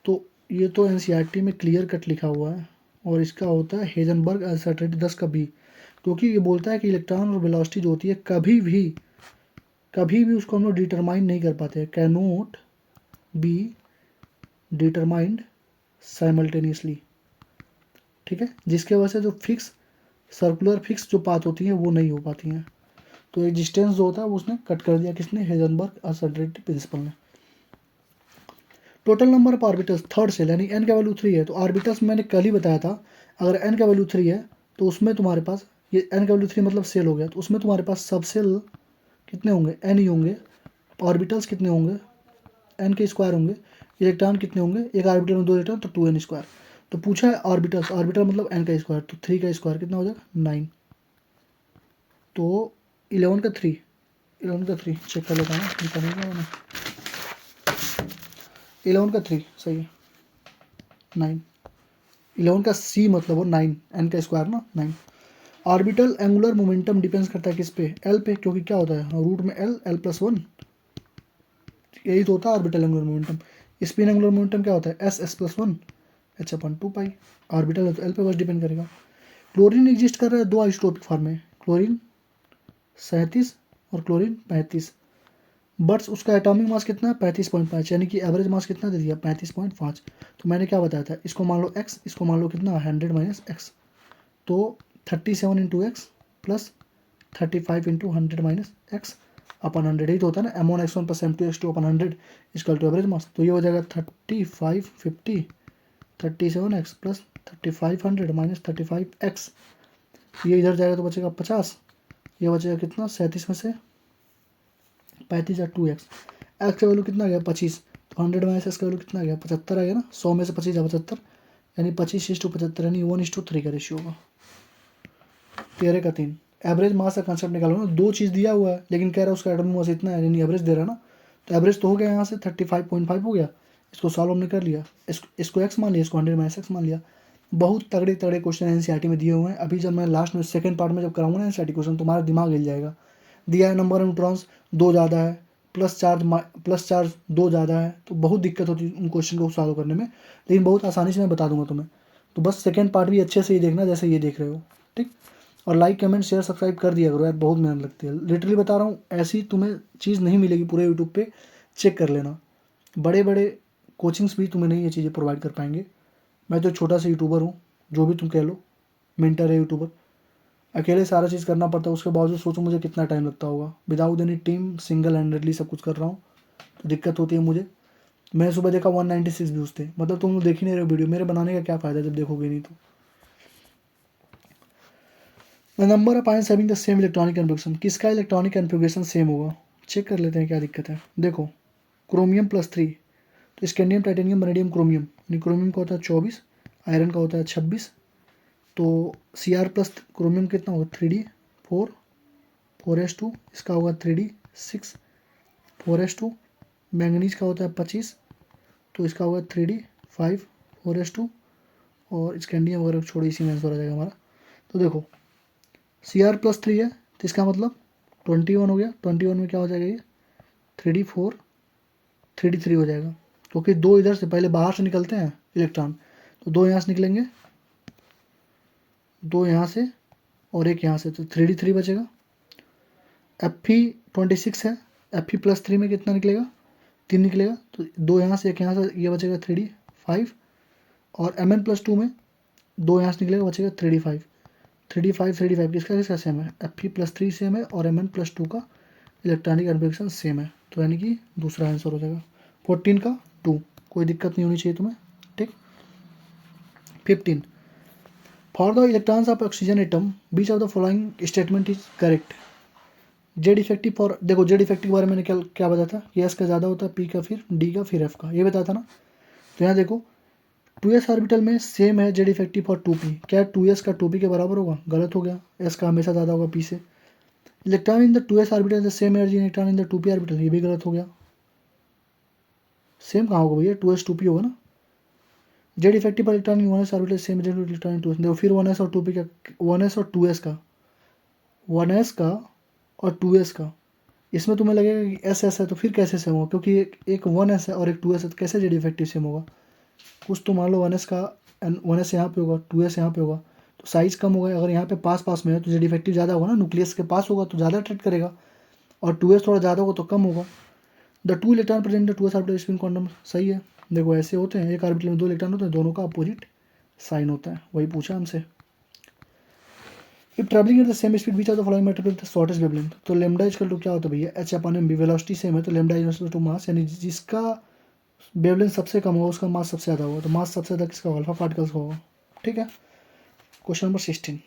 तो ये तो एनसीईआरटी में क्लियर कट लिखा हुआ है और इसका होता है हेजनबर्ग अनसर्टेनिटी 10 का बी, क्योंकि ये बोलता है कि इलेक्ट्रॉन और वेलोसिटी जो होती है कभी भी उसको हम लोग डिटरमाइन नहीं कर पाते, can not be determined simultaneously, ठीक है। जिसके वजह से जो फिक्स सर्कुलर फिक्स जो पाथ होती हैं वो नहीं हो पाती हैं। तो एग्जिस्टेंस जो होता है वो उसने कट कर दिया, किसने, हेजनबर्ग अनसर्टेनिटी प्रिंसिपल ने। Total number of orbitals third shell यानी एन का वैल्यू 3 है। तो ऑर्बिटल्स मैंने कल ही बताया था, अगर एन का वैल्यू 3 है तो उसमें तुम्हारे पास, ये एन का वैल्यू 3 मतलब सेल हो गया, तो उसमें तुम्हारे पास सब सेल कितने होंगे, एन ही होंगे। ऑर्बिटल्स कितने होंगे, एन के स्क्वायर होंगे। इलेक्ट्रॉन कितने होंगे, एक ऑर्बिटल में 2 इलेक्ट्रॉन, तो 2 एन स्क्वायर। तो पूछा है ऑर्बिटल्स, ऑर्बिटल मतलब एन का स्क्वायर, तो 3 का स्क्वायर कितना हो जाएगा, 9। तो 11 का 3, 11 का 3 चेक कर लेता हूँ, निकालेगा मैंने, 11 का 3 सही है, 9। 11 का सी मतलब वो 9, एन का स्क्वायर ना 9। ऑर्बिटल एंगुलर मोमेंटम डिपेंड्स करता है किस पे, एल पे, क्योंकि क्या होता है रूट में एल, एल प्लस 1, यही तो होता है orbital angular momentum. Spin angular momentum क्या होता है, एस एस प्लस 1 एच अपन 2 पाई। ऑर्बिटल है तो एल पे बस डिपेंड करेगा। क्लोरीन एग्जिस्ट कर रहा है 2 आइसोटोपिक फॉर्म में, क्लोरीन 37 और क्लोरीन 35। बट्स उसका एटॉमिक मास कितना है, 35.5, यानी कि एवरेज मास कितना दे दिया, 35.5। तो मैंने क्या बताया था, इसको मान लो एक्स, इसको मान लो कितना 100 माइनस एक्स, तो 37 into x plus 35 into 100 minus x अपन 100, ही तो होता है ना, m1 x1 plus m2 x2 अपन 100 इसकल टू एवरेज मास। तो ये हो जाएगा 3550 37x प्लस 3500 माइनस 35x। ये इधर जाएगा तो बचेगा 50, ये बचेगा कितना 37 में से 35 या 2x। एक्स का वैल्यू कितना आ गया 25, तो 100 माइनस एक्स का वैल्यू कितना आ गया 75 आ गया ना, 100 में से 25 या 75, यानी 25:75 यानी 1:3 का रेशियो होगा। 13 का 3। एवरेज मास का कंसेप्ट निकालो ना, दो चीज़ दिया हुआ है लेकिन कह रहा है उसका एटॉमिक मास इतना है, यानी एवरेज दे रहा है ना, तो एवरेज तो हो गया यहाँ से 35.5 हो गया। इसको सॉल्व हमने कर लिया, इसको एक्स मान लिया, इसको 100 माइनस एक्स मान लिया। बहुत तगड़े तगड़े क्वेश्चन एनसीईआरटी में दिए हुए हैं। अभी जब मैं लास्ट में सेकंड पार्ट में जब कराऊंगा ना एनसीईआरटी क्वेश्चन, तुम्हारा दिमाग हिल जाएगा। दिया है नंबर ऑफ न्यूट्रॉन्स 2 ज़्यादा है, प्लस चार्ज 2 ज़्यादा है, तो बहुत दिक्कत होती है उन क्वेश्चन को सॉल्व करने में, लेकिन बहुत आसानी से मैं बता दूंगा तुम्हें। तो बस सेकंड पार्ट भी अच्छे से ही देखना जैसे ये देख रहे हो, ठीक। और लाइक कमेंट शेयर सब्सक्राइब कर दिया करो यार, बहुत मेहनत लगती है, लिटरली बता रहा हूँ। ऐसी तुम्हें चीज़ नहीं मिलेगी पूरे यूट्यूब पे, चेक कर लेना। बड़े बड़े कोचिंग्स भी तुम्हें नहीं ये चीज़ें प्रोवाइड कर पाएंगे। मैं तो छोटा सा यूट्यूबर हूँ, जो भी तुम कह लो, मेंटर है यूट्यूबर, अकेले सारा चीज़ करना पड़ता है। उसके बावजूद सोचो मुझे कितना टाइम लगता होगा, without any team single handedly सब कुछ कर रहा हूँ, तो दिक्कत होती है मुझे। मैंने सुबह देखा 196 व्यूज़ थे, मतलब तुम लोग देख ही नहीं रहे वीडियो, मेरे बनाने का क्या फ़ायदा जब देखोगे नहीं तो। The number of ions having the same electronic configuration, किसका इलेक्ट्रॉनिक कन्फिगरेशन सेम होगा, चेक कर लेते हैं क्या दिक्कत है। देखो क्रोमियम +3, तो स्कैंडियम टाइटेनियम वैनेडियम क्रोमियम, यानी क्रोमियम का होता है 24, आयरन का होता है 26, तो Cr प्लस क्रोमियम कितना होगा 3d 4 4s2, इसका होगा 3d 6 4s2। मैंगनीज का होता है 25, तो इसका होगा 3d 5 4s2, और स्कैंडियम वगैरह छोड़ो, इसी में आंसर आ जाएगा हमारा। तो देखो Cr+3 है, तो इसका मतलब 21 हो गया, 21 में क्या हो जाएगा, ये 3d 4 3d 3 हो जाएगा, क्योंकि दो इधर से पहले बाहर से निकलते हैं इलेक्ट्रॉन, तो दो यहाँ से निकलेंगे, दो यहाँ से और एक यहाँ से, तो 3d 3 बचेगा। Fe26 है, Fe+3 में कितना निकलेगा 3 निकलेगा, तो दो यहाँ से एक यहाँ से, ये बचेगा 3d 5, और Mn+2 में दो यहाँ से निकलेगा, बचेगा 3d 5 3d 5 3d 5 किसका किसका सेम है, Fe+3 सेम है और Mn+2 का इलेक्ट्रॉनिक कन्फिगरेशन सेम है, तो यानी कि दूसरा आंसर हो जाएगा 14 का 2। कोई दिक्कत नहीं होनी चाहिए तुम्हें, ठीक। 15 for the electrons of oxygen atom beach of the following statement is correct. Z effective for, देखो जेड इफेक्टिव के बारे में मैंने क्या क्या बताया था कि एस का ज़्यादा होता है, पी का, फिर डी का, फिर एफ का, ये बताया था ना। तो यहाँ देखो 2s ऑर्बिटल में सेम है जेड इफेक्टिव फॉर 2p, क्या 2s का 2p के बराबर होगा? गलत हो गया, एस का हमेशा ज़्यादा होगा p से। Electron in the 2s orbital the same energy electron in the 2p orbital, ये भी गलत हो गया। सेम कहाँ होगा भैया? 2s 2p होगा ना। जेड इफेक्टिव पर electron in 1s orbital same Z electron in 2s, देखो फिर 1s और 2p का, 1s और 2s का, 1s का और 2s का, इसमें तुम्हें लगेगा कि एस एस है तो फिर कैसे सेम होगा? क्योंकि एक 1s है और एक 2s है, तो कैसे जेड इफेक्टिव सेम होगा? कुछ तो मान लो 1s का 1s यहाँ पे होगा, 2s यहाँ पे होगा, तो साइज कम होगा। अगर यहाँ पे पास पास में है तो जेड इफेक्टिव ज़्यादा होगा ना, न्यूक्लियस के पास होगा तो ज़्यादा अट्रैक्ट करेगा, और 2s थोड़ा ज़्यादा होगा तो कम होगा। The two electron present the 2s orbital spin quantum, सही है। देखो ऐसे होते हैं, एक ऑर्बिटल में 2 इलेक्ट्रॉन होते हैं, दोनों का अपोजिट साइन होता है, वही पूछा हमसे। If travelling at the same speed which of the following method with the shortest wavelength, तो लेमडा इक्वल टू क्या होता है भैया? एच अपन एम बी, वेलोसिटी सेम है तो लेमडा इक्वल टू मास, यानी जिसका वेवलेंथ सबसे कम होगा उसका मास सबसे ज़्यादा होगा, तो मास सबसे ज़्यादा किसका होगा? अल्फा पार्टिकल्स का होगा। ठीक है, क्वेश्चन नंबर 16,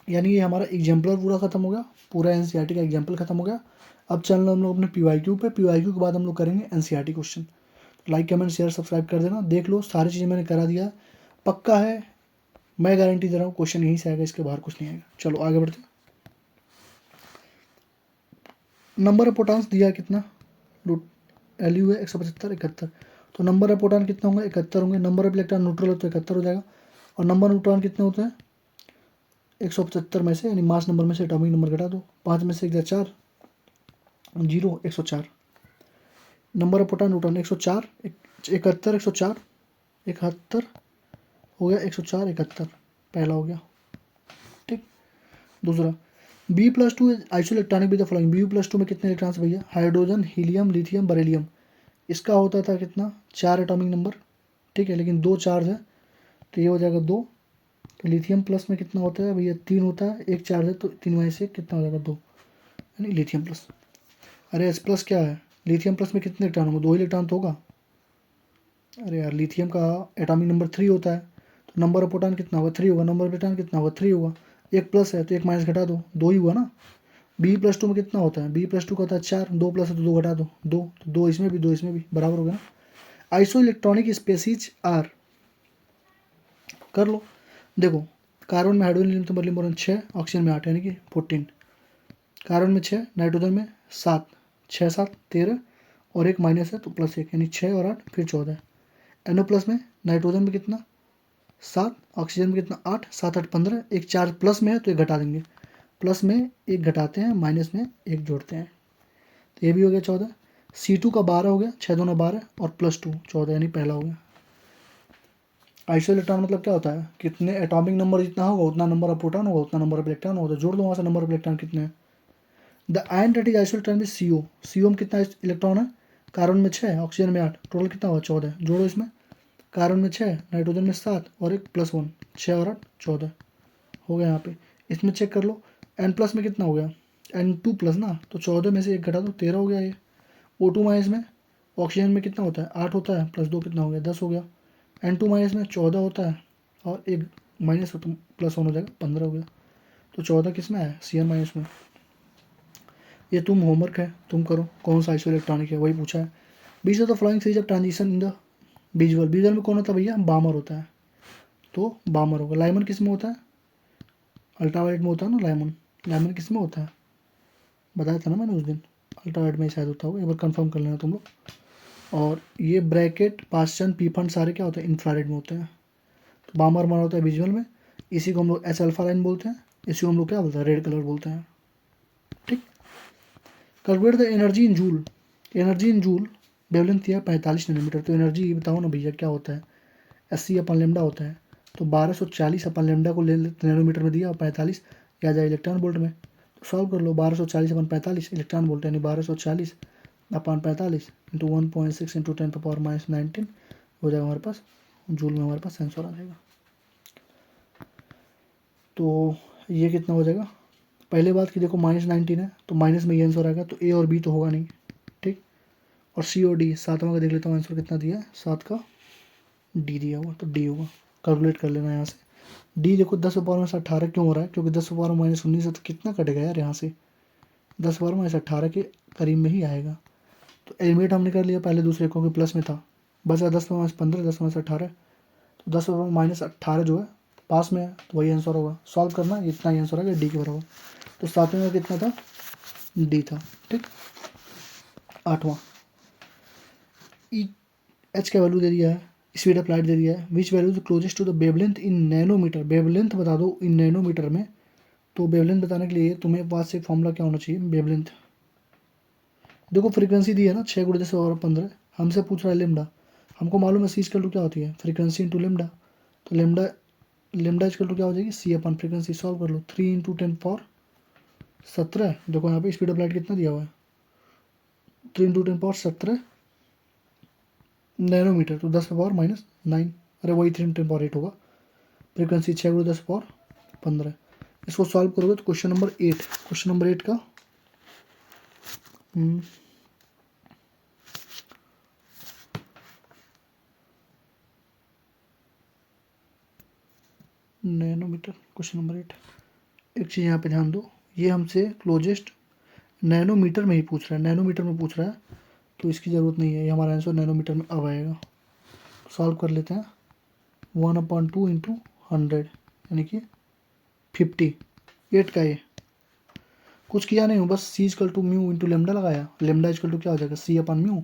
यानी ये हमारा एग्जाम्पलर पूरा खत्म हो गया, पूरा एनसीईआरटी का एग्जाम्पल खत्म हो गया। अब चलना हम लोग अपने पीवाईक्यू पे, पीवाईक्यू के बाद हम लोग करेंगे NCERT question. Like comment share subscribe कर देना, देख लो सारी चीज़ें मैंने करा दिया, पक्का है, मैं गारंटी दे रहा हूँ क्वेश्चन यहीं से आएगा, इसके बाहर कुछ नहीं आएगा। चलो आगे बढ़ते हैं। नंबर ऑफ प्रोटॉन्स दिया कितना? एलयू है 175 71, तो नंबर ऑफ प्रोटॉन कितना होंगे? 71 होंगे। नंबर ऑफ इलेक्ट्रॉन न्यूट्रल हो तो 71 हो जाएगा, और नंबर न्यूट्रॉन कितने होते हैं? 175 में से, यानी मास नंबर में से एटॉमिक नंबर घटा दो, 5 में से 1 4 0 104। नंबर ऑफ प्रोटॉन न्यूट्रॉन 104 71 104 71 हो गया, 104 71 पहला हो गया। ठीक, दूसरा B plus two isoelectronic with the following, B plus two में कितने इलेक्ट्रॉन्स भैया? Hydrogen, helium, lithium, beryllium. इसका होता था कितना? 4 एटॉमिक नंबर। ठीक है, लेकिन 2 चार्ज है तो ये हो जाएगा 2। तो लिथियम प्लस में कितना होता है भैया? 3 होता है, 1 चार्ज है तो 3 में से कितना हो जाएगा? 2, यानी लिथियम प्लस। अरे एस प्लस क्या है? लिथियम प्लस में कितने इलेक्ट्रॉन होंगे? 2 इलेक्ट्रॉन तो होगा। अरे यार, लिथियम का एटॉमिक नंबर 3 होता है, तो नंबर ऑफ प्रोटॉन कितना होगा? 3 होगा। नंबर ऑफ इलेक्ट्रॉन कितना होगा? 3 होगा। एक प्लस है तो एक माइनस घटा दो, 2 ही हुआ ना। बी प्लस टू में कितना होता है? बी प्लस टू का होता है 4, 2 प्लस है तो 2 घटा दो, 2, तो 2 इसमें भी 2 इसमें भी, बराबर हो गया ना। आइसो इलेक्ट्रॉनिक स्पेसीज आर, कर लो। देखो कार्बन में हाइड्रोजन हीलियम बर्लियम बोरॉन 6, ऑक्सीजन में 8, यानी कि 14। कार्बन में 6, नाइट्रोजन में 7, 6 7 13, और एक माइनस है तो प्लस 1, यानी 6 और 8 फिर 14। NO प्लस में नाइट्रोजन में कितना? 7, ऑक्सीजन में कितना? 8, 7 8 15, एक चार्ज प्लस में है तो एक घटा देंगे, प्लस में एक घटाते हैं, माइनस में एक जोड़ते हैं, तो ये भी हो गया 14। C2 का 12 हो गया, 6 2 12 और प्लस 2 14, यानी पहला हो गया। आइसो इलेक्ट्रॉन मतलब क्या होता है? कितने एटॉमिक नंबर जितना होगा उतना नंबर ऑफ प्रोटॉन होगा, उतना नंबर ऑफ इलेक्ट्रॉन होगा, तो जोड़ दो वहाँ से नंबर ऑफ इलेक्ट्रॉन कितने हैं। The ion that is iso electron में CO, CO में कितना इलेक्ट्रॉन है? कार्बन में 6, ऑक्सीजन में 8, टोटल कितना होगा? 14। जोड़ो इसमें, कार्बन में 6, नाइट्रोजन में 7 और एक प्लस 1, 6 और 8 14 हो गया यहाँ पे। इसमें चेक कर लो, N प्लस में कितना हो गया? N2 प्लस ना, तो 14 में से एक घटा दो, 13 हो गया ये। O2 माइनस में ऑक्सीजन में कितना होता है? 8 होता है, प्लस 2 कितना हो गया? 10 हो गया। N2 माइनस में 14 होता है और एक माइनस हो तो प्लस 1 हो जाएगा, 15 हो गया। तो 14 किस में है? Cn माइनस में। ये तुम होमवर्क है, तुम करो, कौन सा आइसो इलेक्ट्रॉनिक है वही पूछा है। Which of the following series of transition in the visual, visual में कौन होता है भैया? बामर होता है, तो बामर होगा। लाइमन किस में होता है? अल्ट्रावायलेट में होता है ना लाइमन। लाइमन किस में होता है? बताया था ना मैंने उस दिन, अल्ट्रावायलेट में शायद होता होगा, एक बार कंफर्म कर लेना तुम लोग। और ये ब्रैकेट, पास्चन, पीफन सारे क्या होते हैं? इंफ्रारेड में होते हैं। तो बामर हमारा होता है विजुअल में, इसी को हम लोग एस अल्फा लाइन बोलते हैं, इसी को हम लोग क्या बोलते हैं? रेड कलर बोलते हैं। ठीक, calculate the energy in joule, energy in joule wavelength दिया 45 नैनोमीटर, तो एनर्जी बताओ ना भैया क्या होता है? 80 अपन लेमडा होता है, तो 1240 अपन लेमडा को ले नैनोमीटर में दिया और 45 या जाए इलेक्ट्रॉन वोल्ट में, तो सॉल्व कर लो। 1240 अपन 45 इलेक्ट्रॉन वोल्ट, यानी 1240 अपन 45 इंटू 1.6 इंटू 10⁻19 हो जाएगा हमारे पास, जूल में हमारे पास सेंसर आ जाएगा। तो ये कितना हो जाएगा? पहले बात की देखो -19 है तो माइनस में ये आंसर आएगा, तो A और B तो होगा नहीं। ठीक, और C और D, सातवां का देख लेता हूँ आंसर कितना दिया है, 7 का D दिया हुआ, तो D होगा। कैलकुलेट कर लेना यहाँ से। D देखो 10 पावर में से 18 क्यों हो रहा है? क्योंकि 10 पावर -19 है तो कितना कटेगा यार यहाँ से? 10 पावर माइनस 18 के करीब में ही आएगा। तो एलिमिनेट हमने कर लिया पहले दूसरे क्योंकि प्लस में था, बचा 10 पावर माइनस 15, 10 माइनस 18, तो 10 पावर माइनस 18 जो है पास में है तो वही आंसर होगा। सॉल्व करना इतना ही आंसर आएगा, डी के बराबर। तो सातवें में कितना था, डी था। ठीक, आठवां, ई एच का वैल्यू दे दिया है, स्पीड ऑफ लाइट दे दिया है, which value closest to the wavelength in nanometer, wavelength बता दो इन नैनोमीटर में। तो वेवलेंथ बताने के लिए तुम्हें पास से फॉर्मूला क्या होना चाहिए, वेवलेंथ। देखो फ्रीक्वेंसी दी है ना 6 गुणे 10 पावर 15, हमसे पूछ रहा है लेमडा, हमको मालूम है सी इक्वल टू क्या होती है, फ्रीक्वेंसी इंटू लेमडा। तो लेमडा लेमडा इक्वल टू क्या हो जाएगी, सी अपन फ्रीक्वेंसी। सॉल्व कर लो, 3 इंटू 10 पावर 17। देखो यहाँ पे स्पीड ऑफ लाइट कितना दिया हुआ है, 3 इंटू 10 पावर 17 नैनोमीटर, तो 10 पावर माइनस 9, अरे वही 3 इंटू 10 पावर 8 होगा। फ्रीक्वेंसी 6 गुणे 10 पावर 15। इसको सॉल्व करोगे तो क्वेश्चन नंबर 8, क्वेश्चन नंबर 8 का नैनोमीटर, क्वेश्चन नंबर 8। एक चीज़ यहाँ पे ध्यान दो, ये हमसे क्लोजेस्ट नैनोमीटर में ही पूछ रहा है, नैनोमीटर में पूछ रहा है, तो इसकी ज़रूरत नहीं है, ये हमारा आंसर नैनोमीटर में अब आएगा। सॉल्व कर लेते हैं, 1/2 इंटू 100 यानी कि 58 का ये कुछ किया नहीं हूँ, बस C equal to mu into lambda लगाया, लेमडा इक्वल टू क्या हो जाएगा, सी अपन म्यू।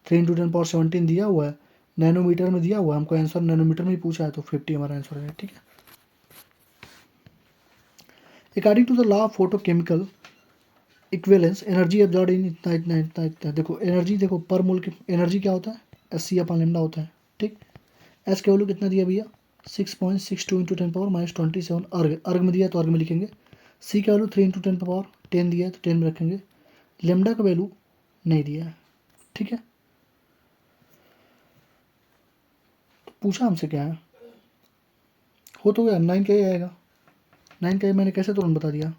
3 इंटू 10 पावर 17 दिया हुआ है, नैनोमीटर में दिया हुआ है, हमको आंसर नैनोमीटर में ही पूछा है, तो 50 हमारा आंसर है। ठीक है, according to the law of photochemical equivalence energy absorb in इतना इतना इतना इतना। देखो एनर्जी, देखो पर मोल की एनर्जी क्या होता है, एस सी अपन लेमडा होता है। ठीक, एस के वैल्यू कितना दिया भैया, 6.62 इंटू 10 पावर माइनस 27 अर्ग, अर्ग में दिया तो अर्ग में लिखेंगे। सी का वैल्यू 3 इंटू 10 पावर 10 दिया है तो 10 में रखेंगे। लेमडा का वैल्यू नहीं दिया है। ठीक है, तो पूछा हमसे क्या है, हो तो गया 9 का ही आएगा। 9 का ही मैंने कैसे तुरंत बता दिया,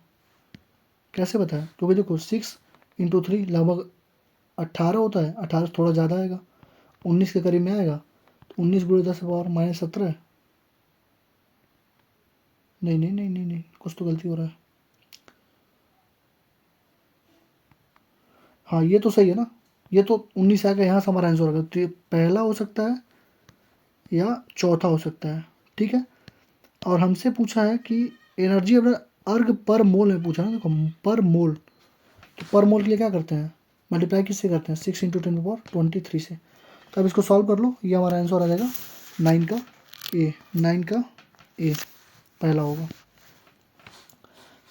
कैसे बताया, क्योंकि देखो 6 इंटू 3 लगभग 18 होता है, 18 थोड़ा ज़्यादा आएगा, 19 के करीब में आएगा, तो 19 गुणे 10 पावर माइनस 17। नहीं नहीं नहीं नहीं नहीं, कुछ तो गलती हो रहा है। हाँ ये तो सही है ना, ये तो 19 आएगा, यहाँ से हमारा आंसर होगा, तो ये पहला हो सकता है या चौथा हो सकता है। ठीक है, और हमसे पूछा है कि एनर्जी अपना अर्ग पर मोल में पूछा है ना, देखो पर मोल, तो पर मोल के लिए क्या करते हैं, मल्टीप्लाई किससे करते हैं, 6 इंटू 10 पावर 23 से। तो अब इसको सॉल्व कर लो, ये हमारा आंसर आ जाएगा 9 का ए, 9 का ए पहला होगा।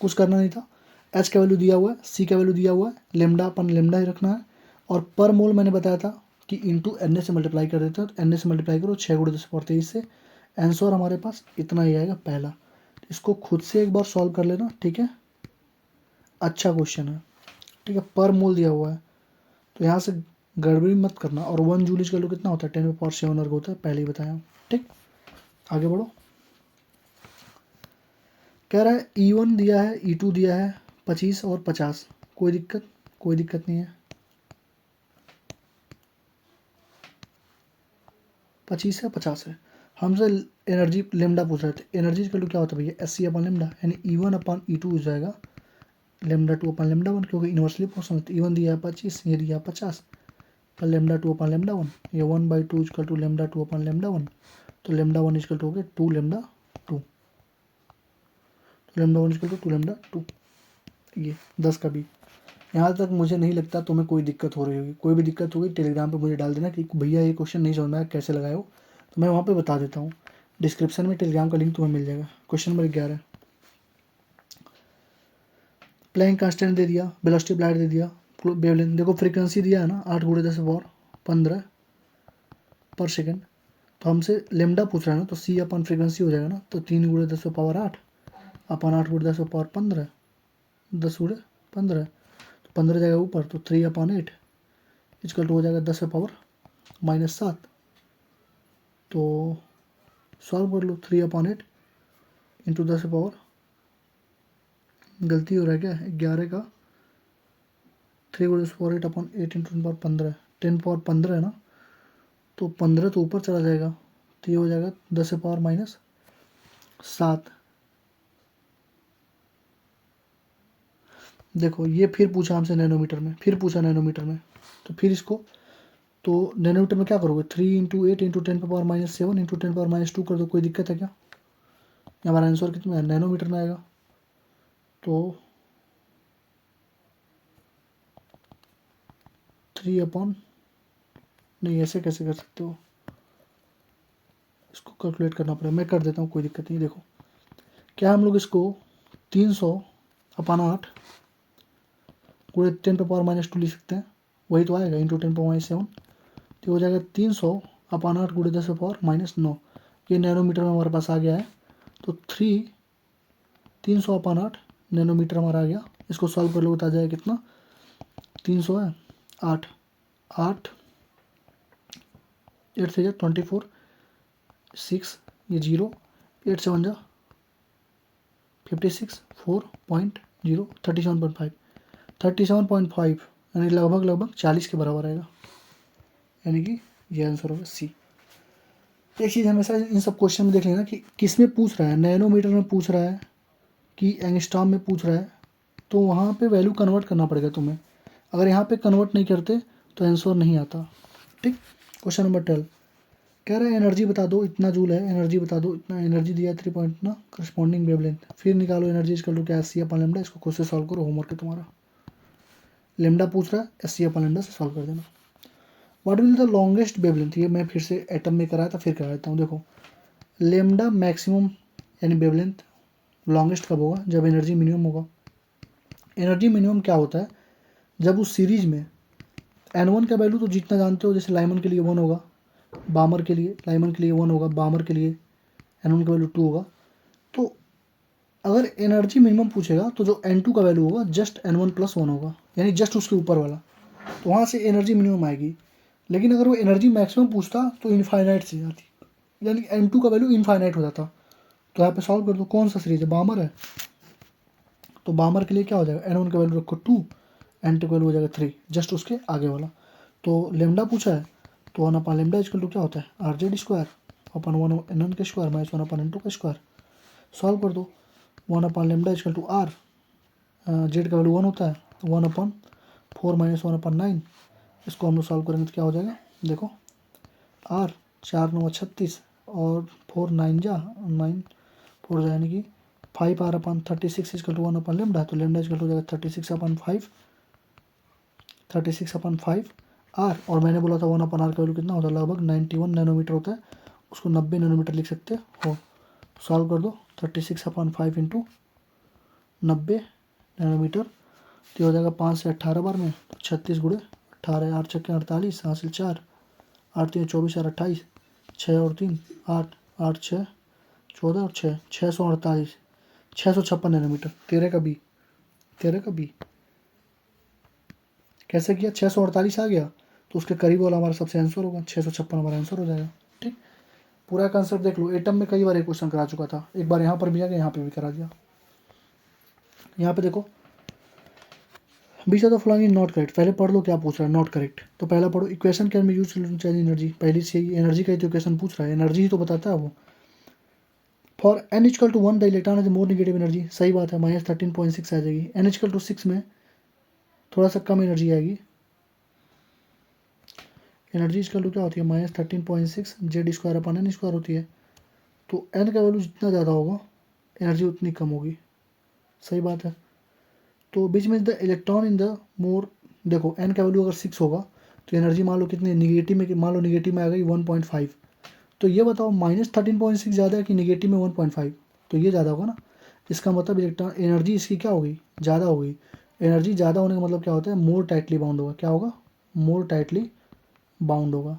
कुछ करना नहीं था, एच का वैल्यू दिया हुआ है, सी का वैल्यू दिया हुआ है, लेमडा अपन लेमडा ही रखना है, और पर मोल मैंने बताया था कि इंटू एन ए से मल्टीप्लाई कर देते हो, तो एन ए से मल्टीप्लाई करो 6 गुणे 10 पावर 23 से, आंसर हमारे पास इतना ही आएगा पहला। इसको खुद से एक बार सॉल्व कर लेना। ठीक है, अच्छा क्वेश्चन है। ठीक है, पर मोल दिया हुआ है तो यहाँ से गड़बड़ी मत करना, और 1 जूल का कितना होता है, 10⁻7 अर्ग होता है, पहले ही बताया। ठीक, आगे बढ़ो। कह रहा है E1 दिया है, E2 दिया है 25 और 50, कोई दिक्कत, कोई दिक्कत नहीं है। 25 है 50 है, हमसे एनर्जी लेमडा पूछ रहे थे, एनर्जी का क्या होता है भैया, एस सी अपन लेमडा, यानी E1 अपन E2 हो जाएगा लेमडा 2 अपन लेमडा 1, क्योंकि इन्वर्सली प्रोपोर्शनल है। E1 दिया है 25, ये दिया 50, पर लेमडा 2 अपन लेमडा 1, ये 1/2 इक्वल टू लेमडा 2 अपन लेमडा 1, तो लेमडा 1 इक्वल टू हो गया 2 lambda 2, lambda 1 equal to 2 lambda 2। ये 10 का भी। यहाँ तक मुझे नहीं लगता तुम्हें कोई दिक्कत हो रही होगी, कोई भी दिक्कत होगी टेलीग्राम पे मुझे डाल देना कि भैया ये क्वेश्चन नहीं समझ में आया, कैसे लगाए हो, तो मैं वहाँ पे बता देता हूँ। डिस्क्रिप्शन में टेलीग्राम का लिंक तुम्हें मिल जाएगा। क्वेश्चन नंबर 11, प्लैंक कांस्टेंट दे दिया, वेलोसिटी ऑफ लाइट दे दिया, वेवलेंथ, देखो फ्रीक्वेंसी दिया है ना 8 गुणे 10 पावर 15 पर सेकेंड, तो हमसे लेमडा पूछ रहा है ना, तो सी अपन फ्रीक्वेंसी हो जाएगा ना, तो 3 गुणे 10 पावर 8 अपन 8 गुणे 10 पावर 15, 10 गुणे 15, तो 15 जाएगा ऊपर, तो 3/8 इक्वल टू हो जाएगा 10 पावर माइनस 7। तो सॉल्व कर लो, 3/8 इंटू 10 पावर, गलती हो रहा है क्या, 11 का 3 गुणे 8 अपन 8 इंटू 10 पावर 15, 10 पावर 15 है ना, तो 15 तो ऊपर चला जाएगा, तो ये हो जाएगा 10 पावर माइनस 7। देखो ये फिर पूछा हमसे नैनोमीटर में, फिर पूछा नैनोमीटर में, तो फिर इसको तो नैनोमीटर में क्या करोगे, 3 × 8 × 10⁻⁷ इंटू 10⁻² कर दो, कोई दिक्कत है क्या? ये हमारा आंसर कितना है, नैनोमीटर में आएगा। तो 3 नहीं ऐसे कैसे कर सकते हो, इसको कैलकुलेट करना पड़ेगा, मैं कर देता हूँ, कोई दिक्कत नहीं। देखो क्या हम लोग इसको 300/8 गुणे 10⁻² लिख सकते हैं, वही तो आएगा, इंटू 10⁻7, तो हो जाएगा 300/8 गुणे 10⁻9। ये नैनोमीटर में हमारे पास आ गया है। तो 300/8 नैनोमीटर हमारा आ गया। इसको सॉल्व कर लो तो आ जाएगा कितना, 300 है 8 8 8 से 24 6 ये 0 8 7 जा 56 4.0 37.5 यानी लगभग 40 के बराबर आएगा, यानी कि ये आंसर होगा सी। एक चीज़ हमेशा इन सब क्वेश्चन में देख लेना कि किस में पूछ रहा है, नैनोमीटर में पूछ रहा है कि एंगस्ट्रॉम में पूछ रहा है, तो वहाँ पे वैल्यू कन्वर्ट करना पड़ेगा तुम्हें। अगर यहाँ पे कन्वर्ट नहीं करते तो आंसर नहीं आता। ठीक, क्वेश्चन नंबर 12 कह रहा है एनर्जी बता दो, इतना जूल है, एनर्जी बता दो, इतना एनर्जी दिया 3 पॉइंट ना करस्पॉन्डिंग वेवलेंथ, फिर निकालो एनर्जी इक्वल टू क्या, SC/λ। इसको खुद से सॉल्व करो, होमवर्क है तुम्हारा। लेमडा पूछ रहा है, SC/λ से सॉल्व कर देना। What will the longest wavelength, ये मैं फिर से एटम में कराया था, फिर करा देता हूँ। देखो लेमडा मैक्सिमम यानी वेवलेंथ लॉन्गेस्ट कब होगा, जब एनर्जी मिनिमम होगा। एनर्जी मिनिमम क्या होता है, जब उस सीरीज में N1 का वैल्यू तो जितना जानते हो, जैसे लाइमन के लिए 1 होगा, बामर के लिए लाइमन के लिए 1 होगा, बामर के लिए N1 का वैल्यू 2 होगा। तो अगर एनर्जी मिनिमम पूछेगा तो जो N2 का वैल्यू होगा जस्ट N1+1 होगा, यानी जस्ट उसके ऊपर वाला, तो वहाँ से एनर्जी मिनिमम आएगी। लेकिन अगर वो एनर्जी मैक्सिमम पूछता तो इनफाइनाइट से जाती, यानी N2 का वैल्यू इनफाइनाइट हो जाता। तो यहाँ पे सॉल्व कर दो, कौन सा सीरीज है, बामर है, तो बामर के लिए क्या हो जाएगा, N1 का वैल्यू रखो 2, N2 का वैल्यू हो जाएगा 3, जस्ट उसके आगे वाला। तो लेमडा पूछा है, तो 1/λ इक्वल टू क्या होता है, RZ² अपन 1/N1² माइनस 1/N2²। सॉल्व कर दो, 1/λ इक्वल टू R, जेड का वैल्यू 1 होता है, तो 1/4 माइनस 1/9। इसको हम लोग सॉल्व करेंगे तो क्या हो जाएगा, देखो R 4 9 36 और 4 9 जा 9 4 जा, यानी कि 5R/36 इक्वल टू 1/λ, तो लेमडा इक्वल टू हो जाएगा 36/5 R। और मैंने बोला था 1/R का वैल्यू कितना होता है, लगभग 91 नैनोमीटर होता है, उसको 90 नैनोमीटर लिख सकते हो। सॉल्व कर दो, 36/5 इंटू 90 नैनोमीटर, तो हो जाएगा 5 से 18 बार में, 36 गुणे 18, 8 छक्के 48, हासिल 4, 8 3 24 4 28, 6 और 3 8, 8 6 14 और 6 648 656 नैनोमीटर। 13 का बी कैसे किया, 648 आ गया तो उसके करीब वाला हमारा सबसे आंसर होगा, 656 हमारा आंसर हो जाएगा। ठीक, पूरा कंसेप्ट देख लो, एटम में कई बार एक क्वेश्चन करा चुका था, एक बार यहाँ पर भी आ गया, यहाँ पे भी करा दिया। यहाँ पे देखो which of the following not correct, पहले पढ़ लो क्या पूछ रहा है, नॉट करेक्ट। तो पहला पढ़ो, equation can be use to change energy, पहली से ही एनर्जी का तो इक्वेशन पूछ रहा है, एनर्जी ही तो बताता है वो। For n equal to 1 the electron is more negative energy, सही बात है, -13.6 आ जाएगी। n इक्वल टू 6 में थोड़ा सा कम एनर्जी आएगी, एनर्जी इक्वल टू क्या होती है, -13.6 Z²/n² होती है। तो n का वैल्यू जितना ज़्यादा होगा एनर्जी उतनी कम होगी, सही बात है। तो बीच में the electron in the more, देखो n का वैल्यू अगर 6 होगा तो एनर्जी मान लो कितनी निगेटिव में, मान लो निगेटिव में आ गई 1.5, तो ये बताओ -13.6 ज़्यादा है कि निगेटिव में 1.5, तो ये ज़्यादा होगा ना। इसका मतलब इलेक्ट्रॉन एनर्जी इसकी क्या होगी, ज़्यादा होगी। एनर्जी ज़्यादा होने का मतलब क्या होता है, मोर टाइटली बाउंड होगा, क्या होगा, मोर टाइटली बाउंड होगा।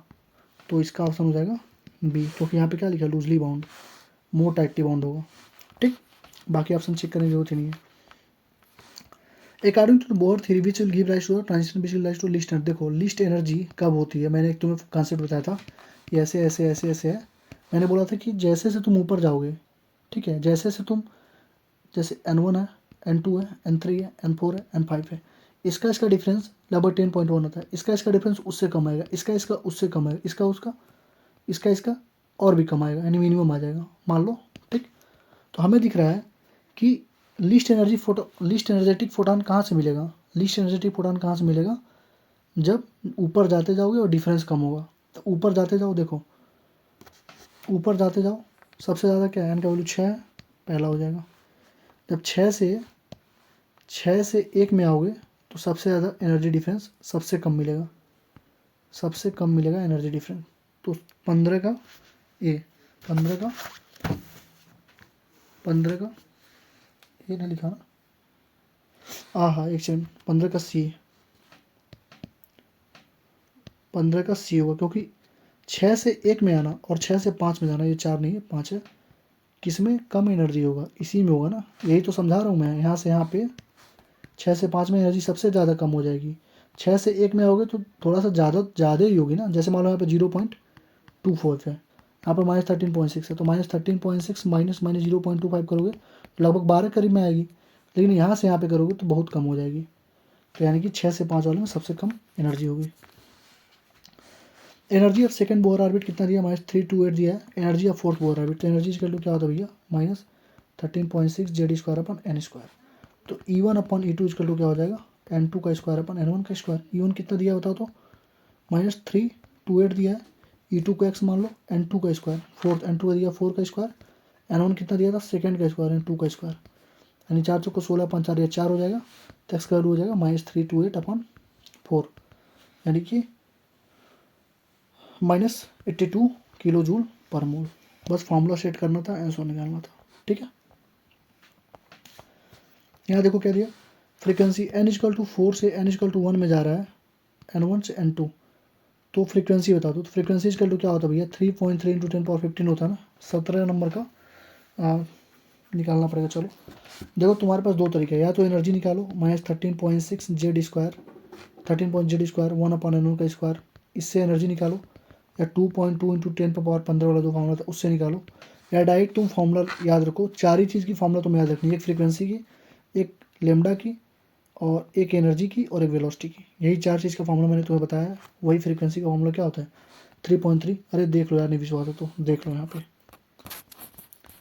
तो इसका ऑप्शन हो जाएगा बी, क्योंकि यहाँ पे क्या लिखा है, लूजली बाउंड, मोर टाइटली बाउंड होगा। ठीक, बाकी ऑप्शन चेक करने की जरूरत ही नहीं है। According to the Bohr theory which will give rise to transition which will rise to least energy, देखो लीस्ट एनर्जी कब होती है, मैंने एक तुम्हें कॉन्सेप्ट बताया था, ये ऐसे ऐसे ऐसे ऐसे है। मैंने बोला था कि जैसे से तुम ऊपर जाओगे, ठीक है, जैसे से तुम, जैसे N1 है, N2 है, N3 है, N4 है, N5 है, इसका डिफरेंस लगभग 10.1 होता है, इसका डिफरेंस उससे कम आएगा, इसका उससे कम आएगा, इसका उसका, इसका और भी कम आएगा, यानी मिनिमम आ जाएगा, मान लो। ठीक, तो हमें दिख रहा है कि लीस्ट एनर्जेटिक फोटॉन कहाँ से मिलेगा? लीस्ट एनर्जेटिक फोटॉन कहाँ से मिलेगा? जब ऊपर जाते जाओगे और डिफरेंस कम होगा। तो ऊपर जाते जाओ, देखो ऊपर जाते जाओ, सबसे ज़्यादा क्या है, एन का वैल्यू 6 है, पहला हो जाएगा। जब 6 से 1 में आओगे तो सबसे ज़्यादा एनर्जी डिफरेंस सबसे कम मिलेगा, सबसे कम मिलेगा एनर्जी डिफरेंस। तो 15 का ए, 15 का ए ना लिखा ना, हाँ एक सेकंड, 15 का सी, 15 का सी होगा, क्योंकि 6 से 1 में आना और 6 से 5 में जाना, ये 4 नहीं है 5 है, किस में कम एनर्जी होगा? इसी में होगा ना, यही तो समझा रहा हूँ मैं। यहाँ से यहाँ पे 6 से 5 में एनर्जी सबसे ज़्यादा कम हो जाएगी, 6 से 1 में आओगे तो थोड़ा सा ज़्यादा ही होगी ना। जैसे मान लो यहाँ पे 0.24 है, यहाँ पर -13.6 है, तो -13.6 माइनस 0.25 करोगे तो लगभग 12 करीब में आएगी। लेकिन यहाँ से यहाँ पे करोगे तो बहुत कम हो जाएगी। तो यानी कि 6 से 5 वाले में सबसे कम एनर्जी होगी। Energy of second Bohr orbit कितना दिया? -328 दिया है। Energy of fourth Bohr orbit, तो एनर्जी इक्वल टू क्या होता है भैया? -13.6 Z²/n²। तो E1/E2 इक्वल टू क्या हो जाएगा? N2 का स्क्वायर अपन N1 का स्क्वायर। E1 कितना दिया बताओ तो? -328 दिया है। E2 को x मान लो, N2 का स्क्वायर, फोर्थ N2 का दिया 4 का स्क्वायर, N1 कितना दिया था? सेकंड का स्क्वायर, N2 का स्क्वायर, यानी 4 चौको 16, 5 4 4 हो जाएगा। तो x का वैल्यू हो जाएगा -328/4, यानी कि -82 किलो जूल पर मोल। बस फॉर्मूला सेट करना था, आंसर निकालना था, ठीक है। यहाँ देखो क्या दिया, फ्रीक्वेंसी n=4 से n=1 में जा रहा है, n1 से n2, तो फ्रीक्वेंसी बता दो। तो फ्रीक्वेंसी इक्वल टू क्या होता है भैया? 3.3 × 10⁻15 होता है ना, 17 नंबर का निकालना पड़ेगा। चलो देखो, तुम्हारे पास दो तरीके हैं, या तो एनर्जी निकालो -13.6 Z², 13.Z² 1/n1 का स्क्वायर, इससे एनर्जी निकालो, या 2.2 × 10⁻15 वाला जो फॉर्मूला था उससे निकालो, या डायरेक्ट तुम फॉर्मूला याद रखो। चार ही चीज़ की फॉर्मूला तुम्हें याद रखनी है, एक फ्रीक्वेंसी की, एक लेमडा की, और एक एनर्जी की, और एक वेलोसिटी की। यही चार चीज़ का फॉर्मूला मैंने तुम्हें बताया है। वही फ्रीक्वेंसी का फॉर्मूला क्या होता है? 3.3। अरे देख लो यार, नहीं विश्वास है तो देख लो, यहाँ पे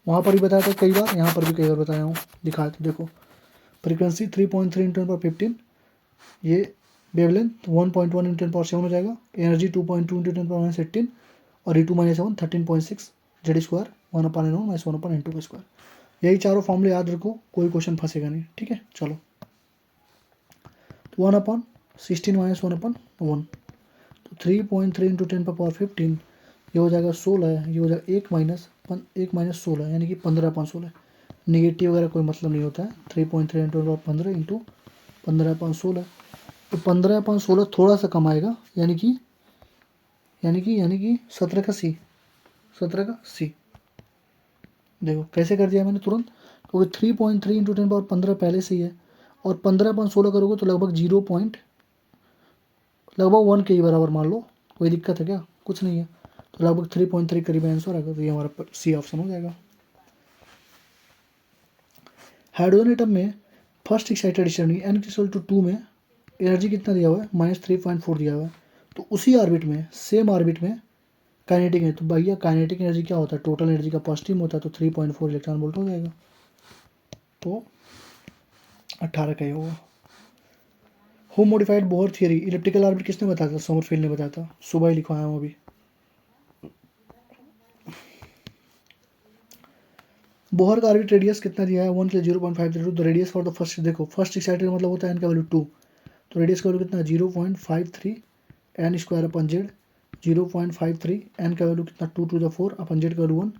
वहाँ पर भी बताया था कई बार, यहाँ पर भी कई बार बताया हूँ, दिखाया था। देखो फ्रीक्वेंसी 3.3 × 10⁻15, ये वेवलेंथ 1.1 × 10⁻7 हो जाएगा, एनर्जी 2.2 × 10⁻18, और E2-7 13.6 Z² 1/n1 - 1/n2 का स्क्वायर। यही चारों फॉर्मूले याद रखो, कोई क्वेश्चन फंसेगा नहीं, ठीक है। चलो 1/16 - 1/1, तो 3.3 × 10⁻15 ये हो जाएगा 16, ये हो जाएगा 1 - 16, यानी कि 15/16। निगेटिव वगैरह कोई मतलब नहीं होता है। 3.3 × 15 × 15/16, तो 15/16 थोड़ा सा कम आएगा, यानी कि 17 का सी, 17 का सी। देखो कैसे कर दिया मैंने तुरंत, क्योंकि 3.3 × 10⁻15 पहले से ही है, और 15/16 करोगे तो लगभग 1 के ही बराबर मान लो। कोई दिक्कत है क्या? कुछ नहीं है। तो लगभग 3.3 करीब आंसर आएगा, तो ये हमारा सी ऑप्शन हो जाएगा। हाइड्रोजन एटम में फर्स्ट एक्साइटेड स्टेट n=2 में एनर्जी कितना दिया हुआ है? -3.4 दिया हुआ है। तो उसी ऑर्बिट में, सेम ऑर्बिट में काइनेटिक है, तो भैया काइनेटिक एनर्जी क्या होता है? टोटल एनर्जी का पॉजिटिव होता है, तो 3.4 इलेक्ट्रॉन वोल्ट हो जाएगा, तो 18 का ही होगा। Home modified Bohr theory, elliptical orbit किसने बताया था? समरफील्ड ने बताया था, सुबह ही लिखवाया हूँ अभी। बोहर का ऑर्बिट रेडियस कितना दिया है? 1 के 0.532। The radius for the first, देखो फर्स्ट एक्साइटेड मतलब होता है n का वैल्यू 2, तो रेडियस का वैल्यू कितना है? 0.53 n²/z, 0.53 n का वैल्यू कितना? 2 to the 4 अपन z का वैल्यू 1,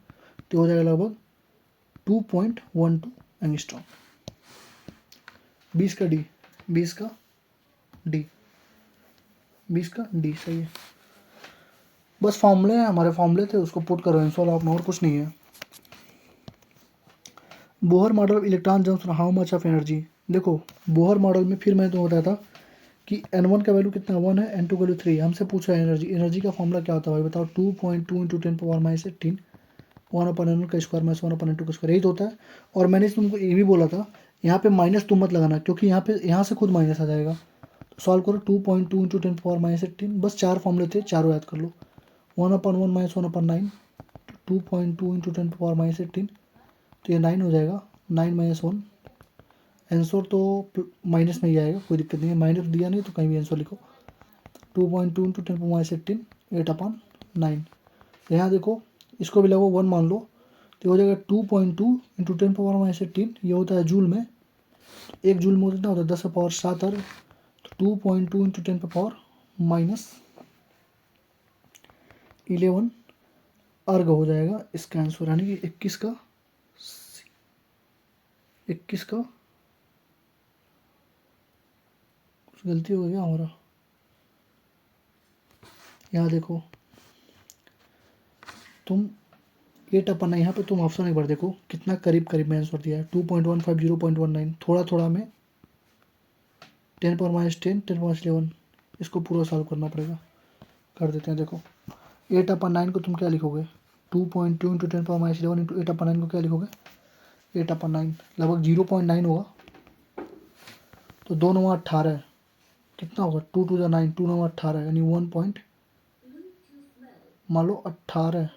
तो हो जाएगा लगभग 2.12 एंगस्ट्रॉम। 20 का डी, 20 का डी, 20 का डी, सही है। बस फॉर्मूले हैं, हमारे फॉर्मूले थे, उसको पुट करो आंसर आप में, और कुछ नहीं है। Bohr model of electron jumps how much of energy, देखो बोहर मॉडल में फिर मैंने तुम्हें बताया था कि n1 का वैल्यू कितना 1 है, n2 का वैल्यू 3। हमसे पूछा है एनर्जी, एनर्जी का फॉर्मूला क्या होता है भाई बताओ? 2.2 × 10⁻18 1/n1 का स्क्वायर - 1/n2 का स्क्वायर, यही तो होता है। और मैंने तुमको ये भी बोला था, यहाँ पे माइनस तुम मत लगाना, क्योंकि यहाँ से खुद माइनस आ जाएगा। तो सॉल्व करो, 2.2 × 10⁻18, बस चार फॉर्मूले थे, चारों याद कर लो। 1/1 - 1/9, 2.2 × 10⁻18, तो ये 9 हो जाएगा, 9 - 1 आंसर तो माइनस में ही आएगा, कोई दिक्कत नहीं है, माइनस दिया नहीं तो कहीं भी आंसर लिखो। 2.2 इंटू 10⁻18 8/9। यहाँ देखो इसको भी लगो 1 मान लो तो हो जाएगा 2.2 इंटू 10⁻18, ये होता है जूल में, एक जूल में कितना होता है 10⁻7 अर्ग, तो 2.2 इंटू 10⁻11 अर्ग हो जाएगा इसका आंसर, यानी कि 21 का 21 का कुछ गलती हो गया हमारा। यहाँ देखो तुम 8/9, यहाँ पे तुम ऑप्शन एक बार देखो कितना करीब करीब में आंसर दिया है, 2.15 0.19, थोड़ा थोड़ा में 10⁻10 10⁻11, इसको पूरा सॉल्व करना पड़ेगा। कर देते हैं, देखो 8/9 को तुम क्या लिखोगे, 2.2 इंटू 10⁻11 इंटू 8/9 को क्या लिखोगे, 8/9 लगभग 0.9 होगा, तो 2 9 18 कितना होगा, 2 2 9, 2 9 18, यानी 1 पॉइंट मान लो 18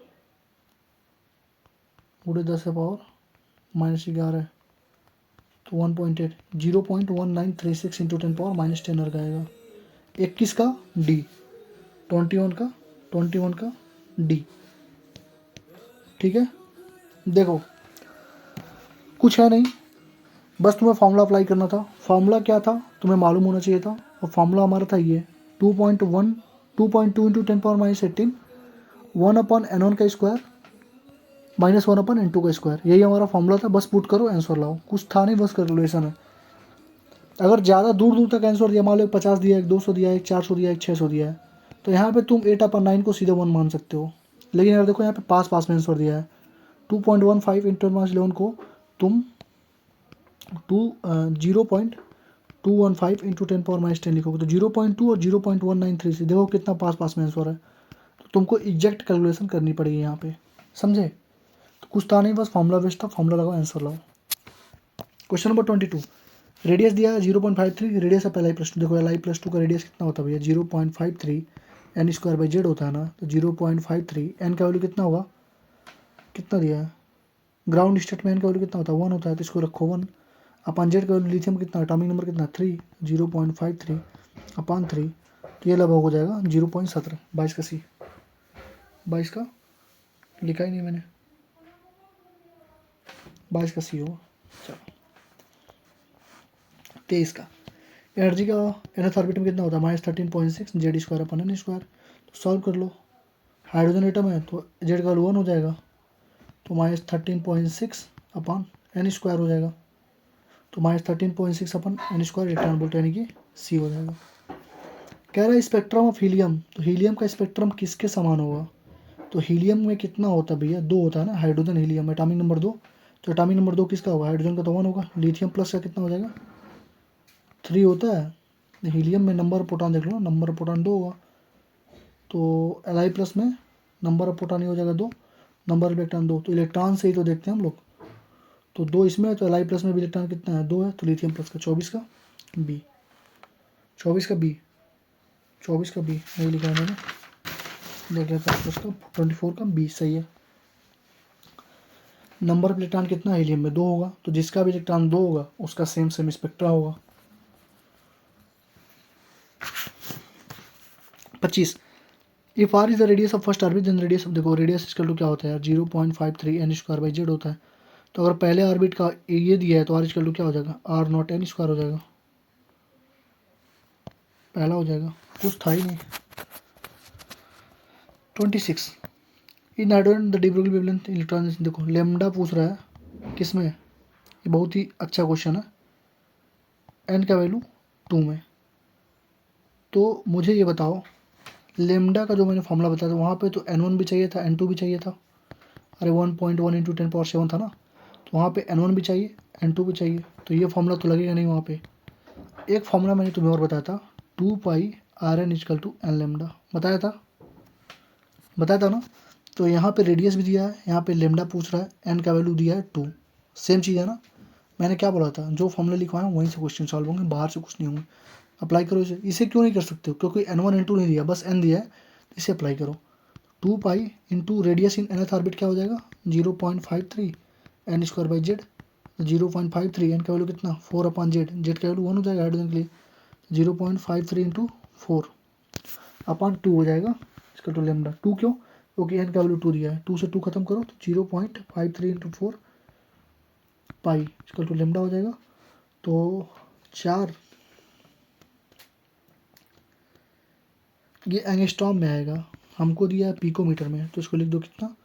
गुणे 10⁻11, तो 1.8 0.1936 इंटू 10⁻10 अर्ग आएगा। 21 का डी, 21 का डी। ठीक है, देखो कुछ है नहीं, बस तुम्हें फार्मूला अप्लाई करना था। फार्मूला क्या था तुम्हें मालूम होना चाहिए था, और फार्मूला हमारा था ये 2.2 इंटू 10⁻18 1/n1 का स्क्वायर -1/n2 का स्क्वायर, यही हमारा फार्मूला था। बस पुट करो आंसर लाओ, कुछ था नहीं, बस कैलकुलेशन है। अगर ज़्यादा दूर दूर तक आंसर दिया, मान लो 50 दिया है, 200 दिया है, 400 दिया है, 600 दिया है, तो यहाँ पे तुम 8/9 को सीधे 1 मान सकते हो। लेकिन अगर देखो यहाँ पे पास पास में आंसर दिया है, 2.15 इंटू 10⁻11 को तुम 0.215 इंटू 10⁻10 लिखोगे, तो 0.2 और 0.193 देखो कितना पास पास में आंसर है। तो तुमको एग्जैक्ट कैलकुलेशन करनी पड़ेगी यहाँ पे, समझे। तो कुछ था नहीं, बस फार्मूला बेस्ट था, फार्मूला लगाओ आंसर लाओ। क्वेश्चन नंबर 22, रेडियस दिया है 0.53, रेडियस है पहला प्लस 2, देखो Li+2 का रेडियस कितना होता है भैया, 0.53 n² होता है ना, तो 0.53 n का वैल्यू कितना होगा, कितना दिया है, ग्राउंड स्टेट में n का वैल्यू कितना होता है 1 होता है, तो इसको रखो 1 अपन जेड का वैल्यू लिथियम कितना, एटॉमिक नंबर कितना 3, 0.53/3, तो ये लगभग हो जाएगा 0.17, 22 का सी, 22 का लिखा ही नहीं मैंने, 22 का सी होगा। चलो 23 का, एनर्जी का nth ऑर्बिट में कितना होता है -13.6 Z²/n², तो सॉल्व कर लो। हाइड्रोजन एटम है तो जेड का वैल्यू 1 हो जाएगा, तो -13.6/n² हो जाएगा, तो -13.6/n² इलेक्ट्रॉन वोल्ट, यानी कि सी हो जाएगा। कह रहा है स्पेक्ट्रम ऑफ हीलियम, तो हीलियम का स्पेक्ट्रम किसके समान होगा, तो हीलियम में कितना होता है भैया, 2 होता है ना, हाइड्रोजन हीलियम, एटॉमिक नंबर 2, तो एटॉमिक नंबर 2 किसका होगा, हाइड्रोजन का तो 1 होगा, लिथियम प्लस का कितना हो जाएगा 3 होता है, हीलियम में नंबर ऑफ प्रोटॉन देख लो, नंबर ऑफ प्रोटॉन 2 होगा, तो Li+ में नंबर ऑफ प्रोटॉन ही हो जाएगा 2, नंबर ऑफ इलेक्ट्रॉन 2, तो इलेक्ट्रॉन से ही तो देखते हैं हम लोग, तो 2 इसमें, तो Li+ में भी इलेक्ट्रॉन कितना है 2 है, तो लिथियम प्लस का 24 का बी, 24 का बी, 24 का बी नहीं लिखा है मैंने, देख लेते हैं उसका 24 का बी सही है। नंबर ऑफ इलेक्ट्रॉन कितना है हीलियम में 2 होगा, तो जिसका भी इलेक्ट्रॉन 2 होगा उसका सेम सेम स्पेक्ट्रा होगा। 25, if R is the radius of first orbit then radius of, देखो रेडियस इक्वल टू क्या होता है यार 0.53 n² होता है, तो अगर पहले ऑर्बिट का ये दिया है तो आर इक्वल टू क्या हो जाएगा r0 n² हो जाएगा, पहला हो जाएगा, कुछ था ही नहीं। 26, इन हाइड्रोजन द डिब्रोगल वेवलेंथ इलेक्ट्रॉन, देखो लेमडा पूछ रहा है किस में, ये बहुत ही अच्छा क्वेश्चन है, एन का वैल्यू 2 में, तो मुझे ये बताओ लेमडा का जो मैंने फॉर्मूला बताया था वहाँ पे तो n1 भी चाहिए था n2 भी चाहिए था, अरे 1.1 इंटू 10⁻7 था ना, तो वहाँ पे n1 भी चाहिए n2 भी चाहिए, तो ये फॉर्मूला तो लगेगा नहीं वहाँ पे। एक फॉर्मूला मैंने तुम्हें और बताया था 2π/Rn = n लेमडा, बताया था ना, तो यहाँ पे रेडियस भी दिया है, यहाँ पे लेमडा पूछ रहा है, n का वैल्यू दिया है 2, सेम चीज़ है ना, मैंने क्या बोला था, जो फॉर्मूला लिखवाया वहीं से क्वेश्चन सॉल्व होंगे, बाहर से कुछ नहीं होंगे। अप्लाई करो इसे क्यों नहीं कर सकते हो, क्योंकि n1 n2 नहीं दिया, बस n दिया है, इसे अप्लाई करो। 2π इंटू रेडियस इन nth ऑर्बिट क्या हो जाएगा 0.53 n² Z, 0.53, एन का वैल्यू कितना 4/z, जेड का वैल्यू 1 हो जाएगा हाइड्रोजन के लिए, 0.53 इंटू 4/2 हो जाएगा इसका टू लेमडा। 2 क्यों? क्योंकि एन का वैल्यू 2 दिया है, 2 से 2 खत्म करो तो 0.53 इंटू 4 पाई इसका टू लेमडा हो जाएगा। तो 4 ये एंगस्ट्रॉम में आएगा, हमको दिया है पिकोमीटर में, तो इसको लिख दो कितना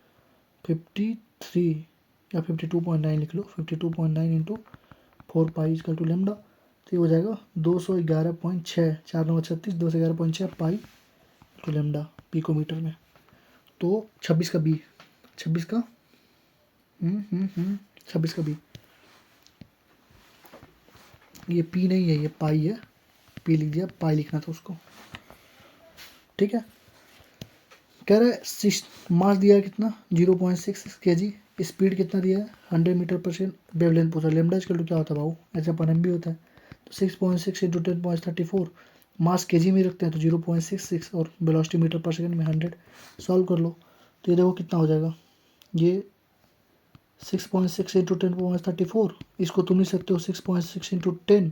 53 या 52.9 लिख लो, 52.9 इंटू 4 पाई इसका टू लेमडा, तो ये हो जाएगा 211.6, 4 9 36, 211.6 पाई टू लेमडा पिकोमीटर में। तो 26 का बी, 26 का 26 का बी, ये पी नहीं है, ये पाई है, पी लिख दिया, पाई लिखना था उसको, ठीक है। कह रहा है मास दिया है कितना 0.66 kg, स्पीड कितना दिया है 100 मीटर पर सेकेंड, वेवलेंथ पूछा, लेमडा इसका क्या होता है भाऊ, H/m भी होता है, तो 6.6 इंटू 10.34, मास केजी में रखते हैं तो 0.66 और वेलोसिटी मीटर पर सेकेंड में 100, सॉल्व कर लो तो ये देखो कितना हो जाएगा, ये 6.6 इंटू 10.34, इसको तुम लिख सकते हो 6.6 इंटू 10,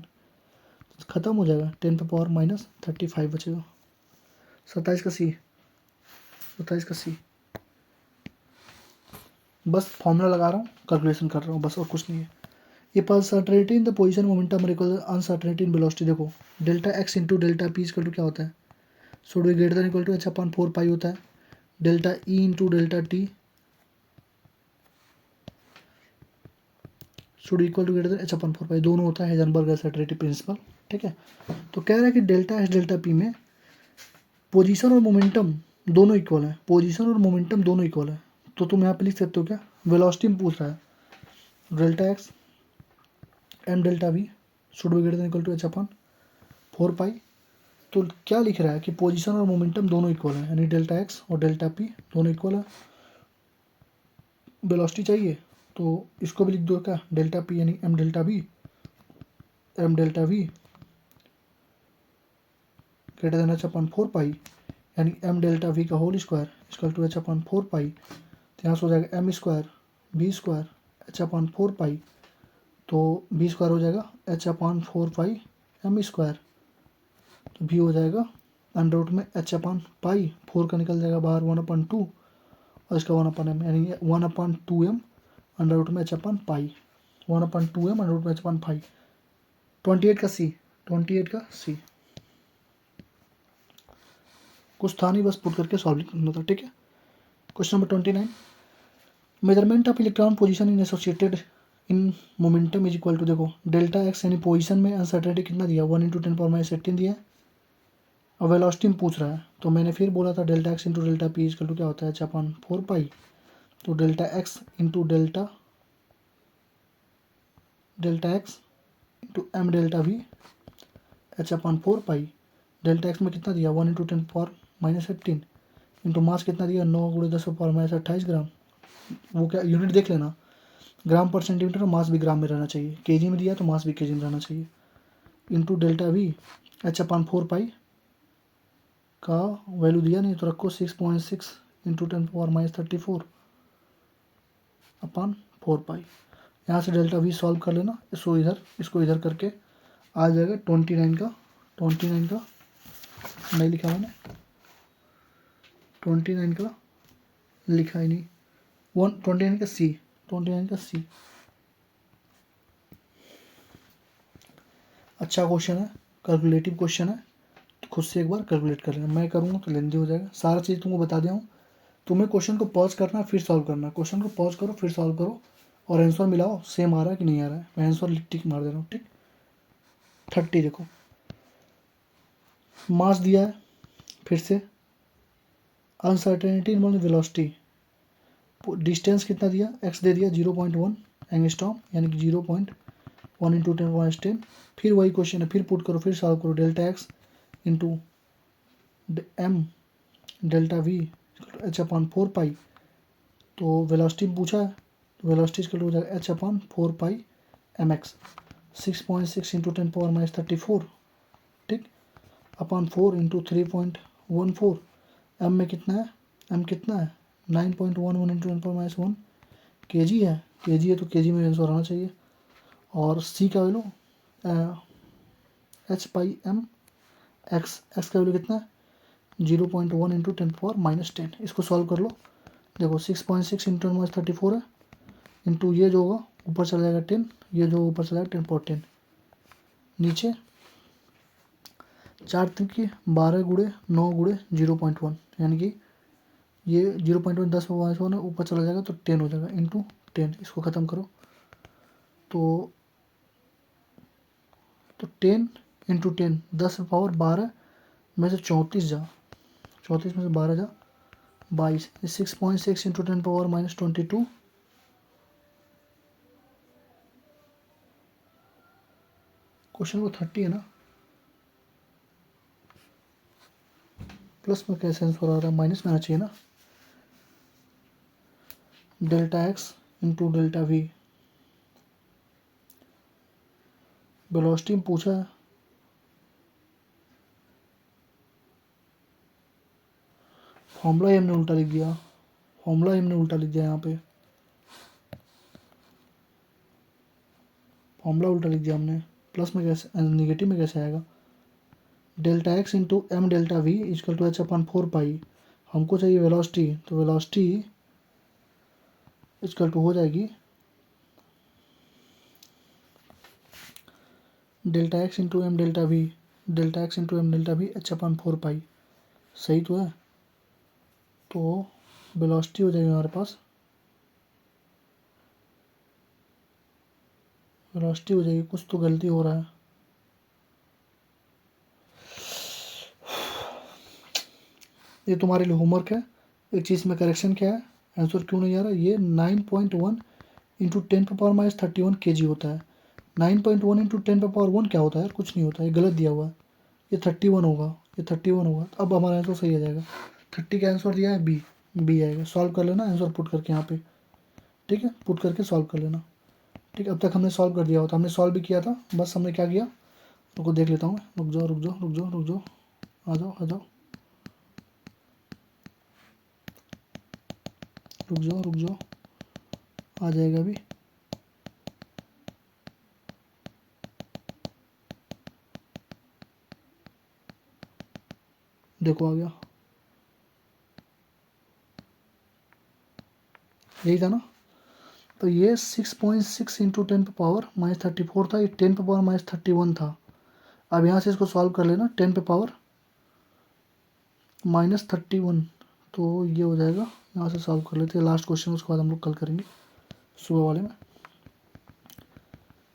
खत्म हो जाएगा, 10⁻⁻35 बचेगा, 27 का सी, 27 का सी। बस फॉर्मूला लगा रहा हूँ, कैलकुलेशन कर रहा हूँ बस, और कुछ नहीं है। ये uncertainty in the position momentum equal uncertainty in velocity, देखो delta x into delta p equal to क्या होता है, should be greater than equal to H/4 pi होता है, delta E into delta t should equal to greater than H/4 pi, दोनों होता है Heisenberg uncertainty principle, ठीक है। तो कह रहा है कि डेल्टा एस डेल्टा पी में पोजीशन और मोमेंटम दोनों इक्वल है, पोजीशन और मोमेंटम दोनों इक्वल है, तो तुम यहाँ पे लिख सकते हो क्या, वेलोसिटी में पूछ रहा है, delta x m delta v should be greater than equal to H/4 pi, तो क्या लिख रहा है कि पोजीशन और मोमेंटम दोनों इक्वल है, यानी डेल्टा एक्स और डेल्टा पी दोनों इक्वल है, वेलोसिटी चाहिए तो इसको भी लिख दो क्या, डेल्टा पी यानी m delta v greater than H/4 pi, यानी एम डेल्टा वी का whole square equal to H/4 pi, तो यहाँ से हो जाएगा m square b square H/4 pi, तो बी स्क्वायर हो जाएगा H/4 पाई एम स्क्वायर, तो भी हो जाएगा अंडर रूट में H/पाई, 4 का निकल जाएगा बाहर 1/2 और इसका 1/m, यानी 1/2m अंडर रूट में H/पाई, 1/2m अंडर रूट में H/पाई। 28 का सी, 28 का सी कुछ था नहीं, बस पुट करके सॉल्व करना था, ठीक है। Question number 29, measurement of electron position in associated in momentum is equal to, देखो डेल्टा एक्स यानी पोजीशन में अनसर्टेनिटी कितना दिया 1 इंटू 10⁻18 दिया है, और वेलोसिटी में पूछ रहा है, तो मैंने फिर बोला था delta x into delta p equal to क्या होता है H/4 पाई, तो delta x into delta x into m delta v H/4 pi, delta x में कितना दिया 1 इंटू 10⁻18 इंटू मास कितना दिया 9 × 10⁻28 ग्राम, वो क्या यूनिट देख लेना, ग्राम पर सेंटीमीटर, मास भी ग्राम में रहना चाहिए, केजी में दिया तो मास भी केजी में रहना चाहिए, इंटू डेल्टा वी H/4 पाई का वैल्यू दिया नहीं तो रखो 6.6 इंटू 10⁻34 पाई, यहाँ से डेल्टा वी सॉल्व कर लेना, इसको इधर करके आ जाएगा 29 का नहीं लिखा मैंने, 29 का लिखा ही नहीं, 29 का सी, 29 का सी। अच्छा क्वेश्चन है, कैलकुलेटिव क्वेश्चन है, तो खुद से एक बार कैलकुलेट कर लेना, मैं करूँगा तो लेंदी हो जाएगा, सारा चीज़ तुमको बता दिया हूँ, तुम्हें क्वेश्चन को पॉज करना फिर सॉल्व करना, क्वेश्चन को पॉज करो फिर सॉल्व करो और आंसर मिलाओ सेम आ रहा है कि नहीं आ रहा है, मैं आंसर टिक मार दे रहा हूँ, ठीक। 30 देखो मास दिया है, फिर से अनसर्टेनिटी इन वेलोसिटी, डिस्टेंस कितना दिया एक्स दे दिया 0.1 एंगस्ट्रॉम यानी कि 0.1 इंटू 10⁻10, फिर वही क्वेश्चन है, फिर पुट करो फिर सॉल्व करो, delta x into m delta v H/4 pi, तो वेलोसिटी पूछा है तो वेलोसिटी इसका हो जाएगा H/4 पाई एम एक्स, 6.6 इंटू 10⁻34, ठीक, अपॉन 4 इंटू 3.14, एम में कितना है, एम कितना है 9.11 इंटू 10⁻1 केजी है, केजी है तो केजी में आंसर आना चाहिए, और सी का वैल्यू एच पाई एम एक्स, एक्स का वैल्यू कितना है 0.1 इंटू 10⁻⁻10। इसको सॉल्व कर लो। देखो 6.6 इंटू 10⁻34 है, इंटू ये जो होगा ऊपर चला जाएगा 10, ये जो ऊपर चला जाएगा 10/10, नीचे 4 3 12 गुड़े 9 गुड़े 0.1, यानी कि ये 0.1 10⁻1 है, ऊपर चला जाएगा तो 10 हो जाएगा, इंटू 10। इसको ख़त्म करो तो 10 इंटू 10 10⁻12 में से 34 जा, 34 में से 12 जा 22, 6.6 इंटू 10⁻−22, क्वेश्चन को 30 है ना, प्लस में कैसे आंसर आ रहा है, माइनस में आना चाहिए ना। Delta x into delta we, velocity में पूछा है, फॉर्मूला ही हमने उल्टा लिख दिया, फॉर्मूला ही हमने उल्टा लिख दिया, यहाँ पे फॉर्मूला उल्टा लिख दिया हमने। प्लस में कैसे, निगेटिव में कैसे आएगा। Delta x into m delta v equal to h/4 pi, हमको चाहिए वेलोसिटी, तो वेलोसिटी इजकल टू हो जाएगी delta x into m delta v, delta x into m delta v h/4 pi, सही तो है। तो वेलोसिटी हो जाएगी हमारे पास, वेलोसिटी हो जाएगी, कुछ तो गलती हो रहा है। ये तुम्हारे लिए होमवर्क है, एक चीज़ में करेक्शन क्या है, आंसर क्यों नहीं आ रहा। ये 9.1 इंटू 10⁻31 kg होता है। 9.1 इंटू 10⁻1 क्या होता है, कुछ नहीं होता है, ये गलत दिया हुआ है। ये 31 होगा, ये 31 होगा, अब हमारा आंसर सही आ जाएगा। 30 का आंसर दिया है बी, बी आएगा। सॉल्व कर लेना आंसर पुट करके यहाँ पे, ठीक है, पुट करके सॉल्व कर लेना। ठीक है, अब तक हमने सॉल्व कर दिया होता, हमने सॉल्व भी किया था, बस हमने क्या किया, रुको देख लेता हूँ मैं, रुक जाओ रुक जाओ रुक जाओ रुक जाओ, आ जाओ आ जाओ, रुक जाओ रुक जाओ, आ जाएगा अभी। देखो आ गया, यही था ना। तो ये 6.6 इंटू 10⁻−34 था, ये 10⁻−31 था। अब यहाँ से इसको सॉल्व कर लेना, 10⁻−31, तो ये हो जाएगा। यहाँ से सॉल्व कर लेते हैं लास्ट क्वेश्चन, उसके बाद हम लोग कल करेंगे सुबह वाले में।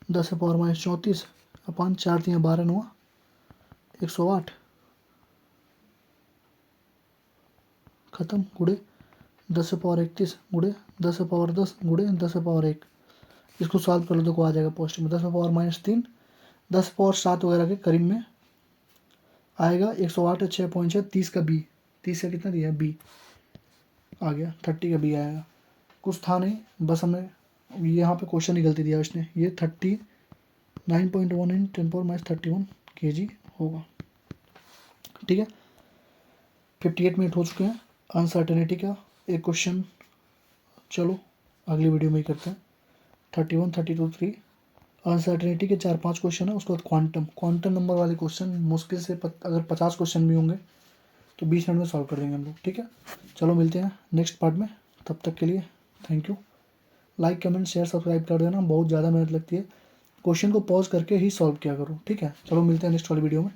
10⁻−34 अपन 4 3 12 9 108 ख़त्म, गुड़े 10⁻31 गुड़े 10⁻10 गुड़े 10⁻1, इसको सॉल्व कर लो, देखो आ जाएगा पॉजिटिव में। 10⁻−3 10⁻7 वगैरह के करीब में आएगा। 108 6.6, 30 का बी, 30 का कितना दिया है बी, आ गया 30 का बी आएगा। कुछ था नहीं, बस हमने यहाँ पे क्वेश्चन ही गलती दिया उसने। ये 39.1 इन 10⁻31 kg होगा। ठीक है, 58 मिनट हो चुके हैं। अनसर्टेनिटी का एक क्वेश्चन, चलो अगली वीडियो में ही करते हैं। 31 32 3 अनसर्टेनिटी के 4-5 क्वेश्चन है, उसके बाद क्वांटम, क्वांटम नंबर वाले क्वेश्चन मुश्किल से अगर 50 क्वेश्चन भी होंगे तो 20 मिनट में सॉल्व कर देंगे हम लोग। ठीक है, चलो मिलते हैं नेक्स्ट पार्ट में, तब तक के लिए thank you. Like comment share subscribe कर देना, बहुत ज़्यादा मेहनत लगती है, क्वेश्चन को पॉज करके ही सॉल्व किया करो। ठीक है, चलो मिलते हैं नेक्स्ट वाली वीडियो में।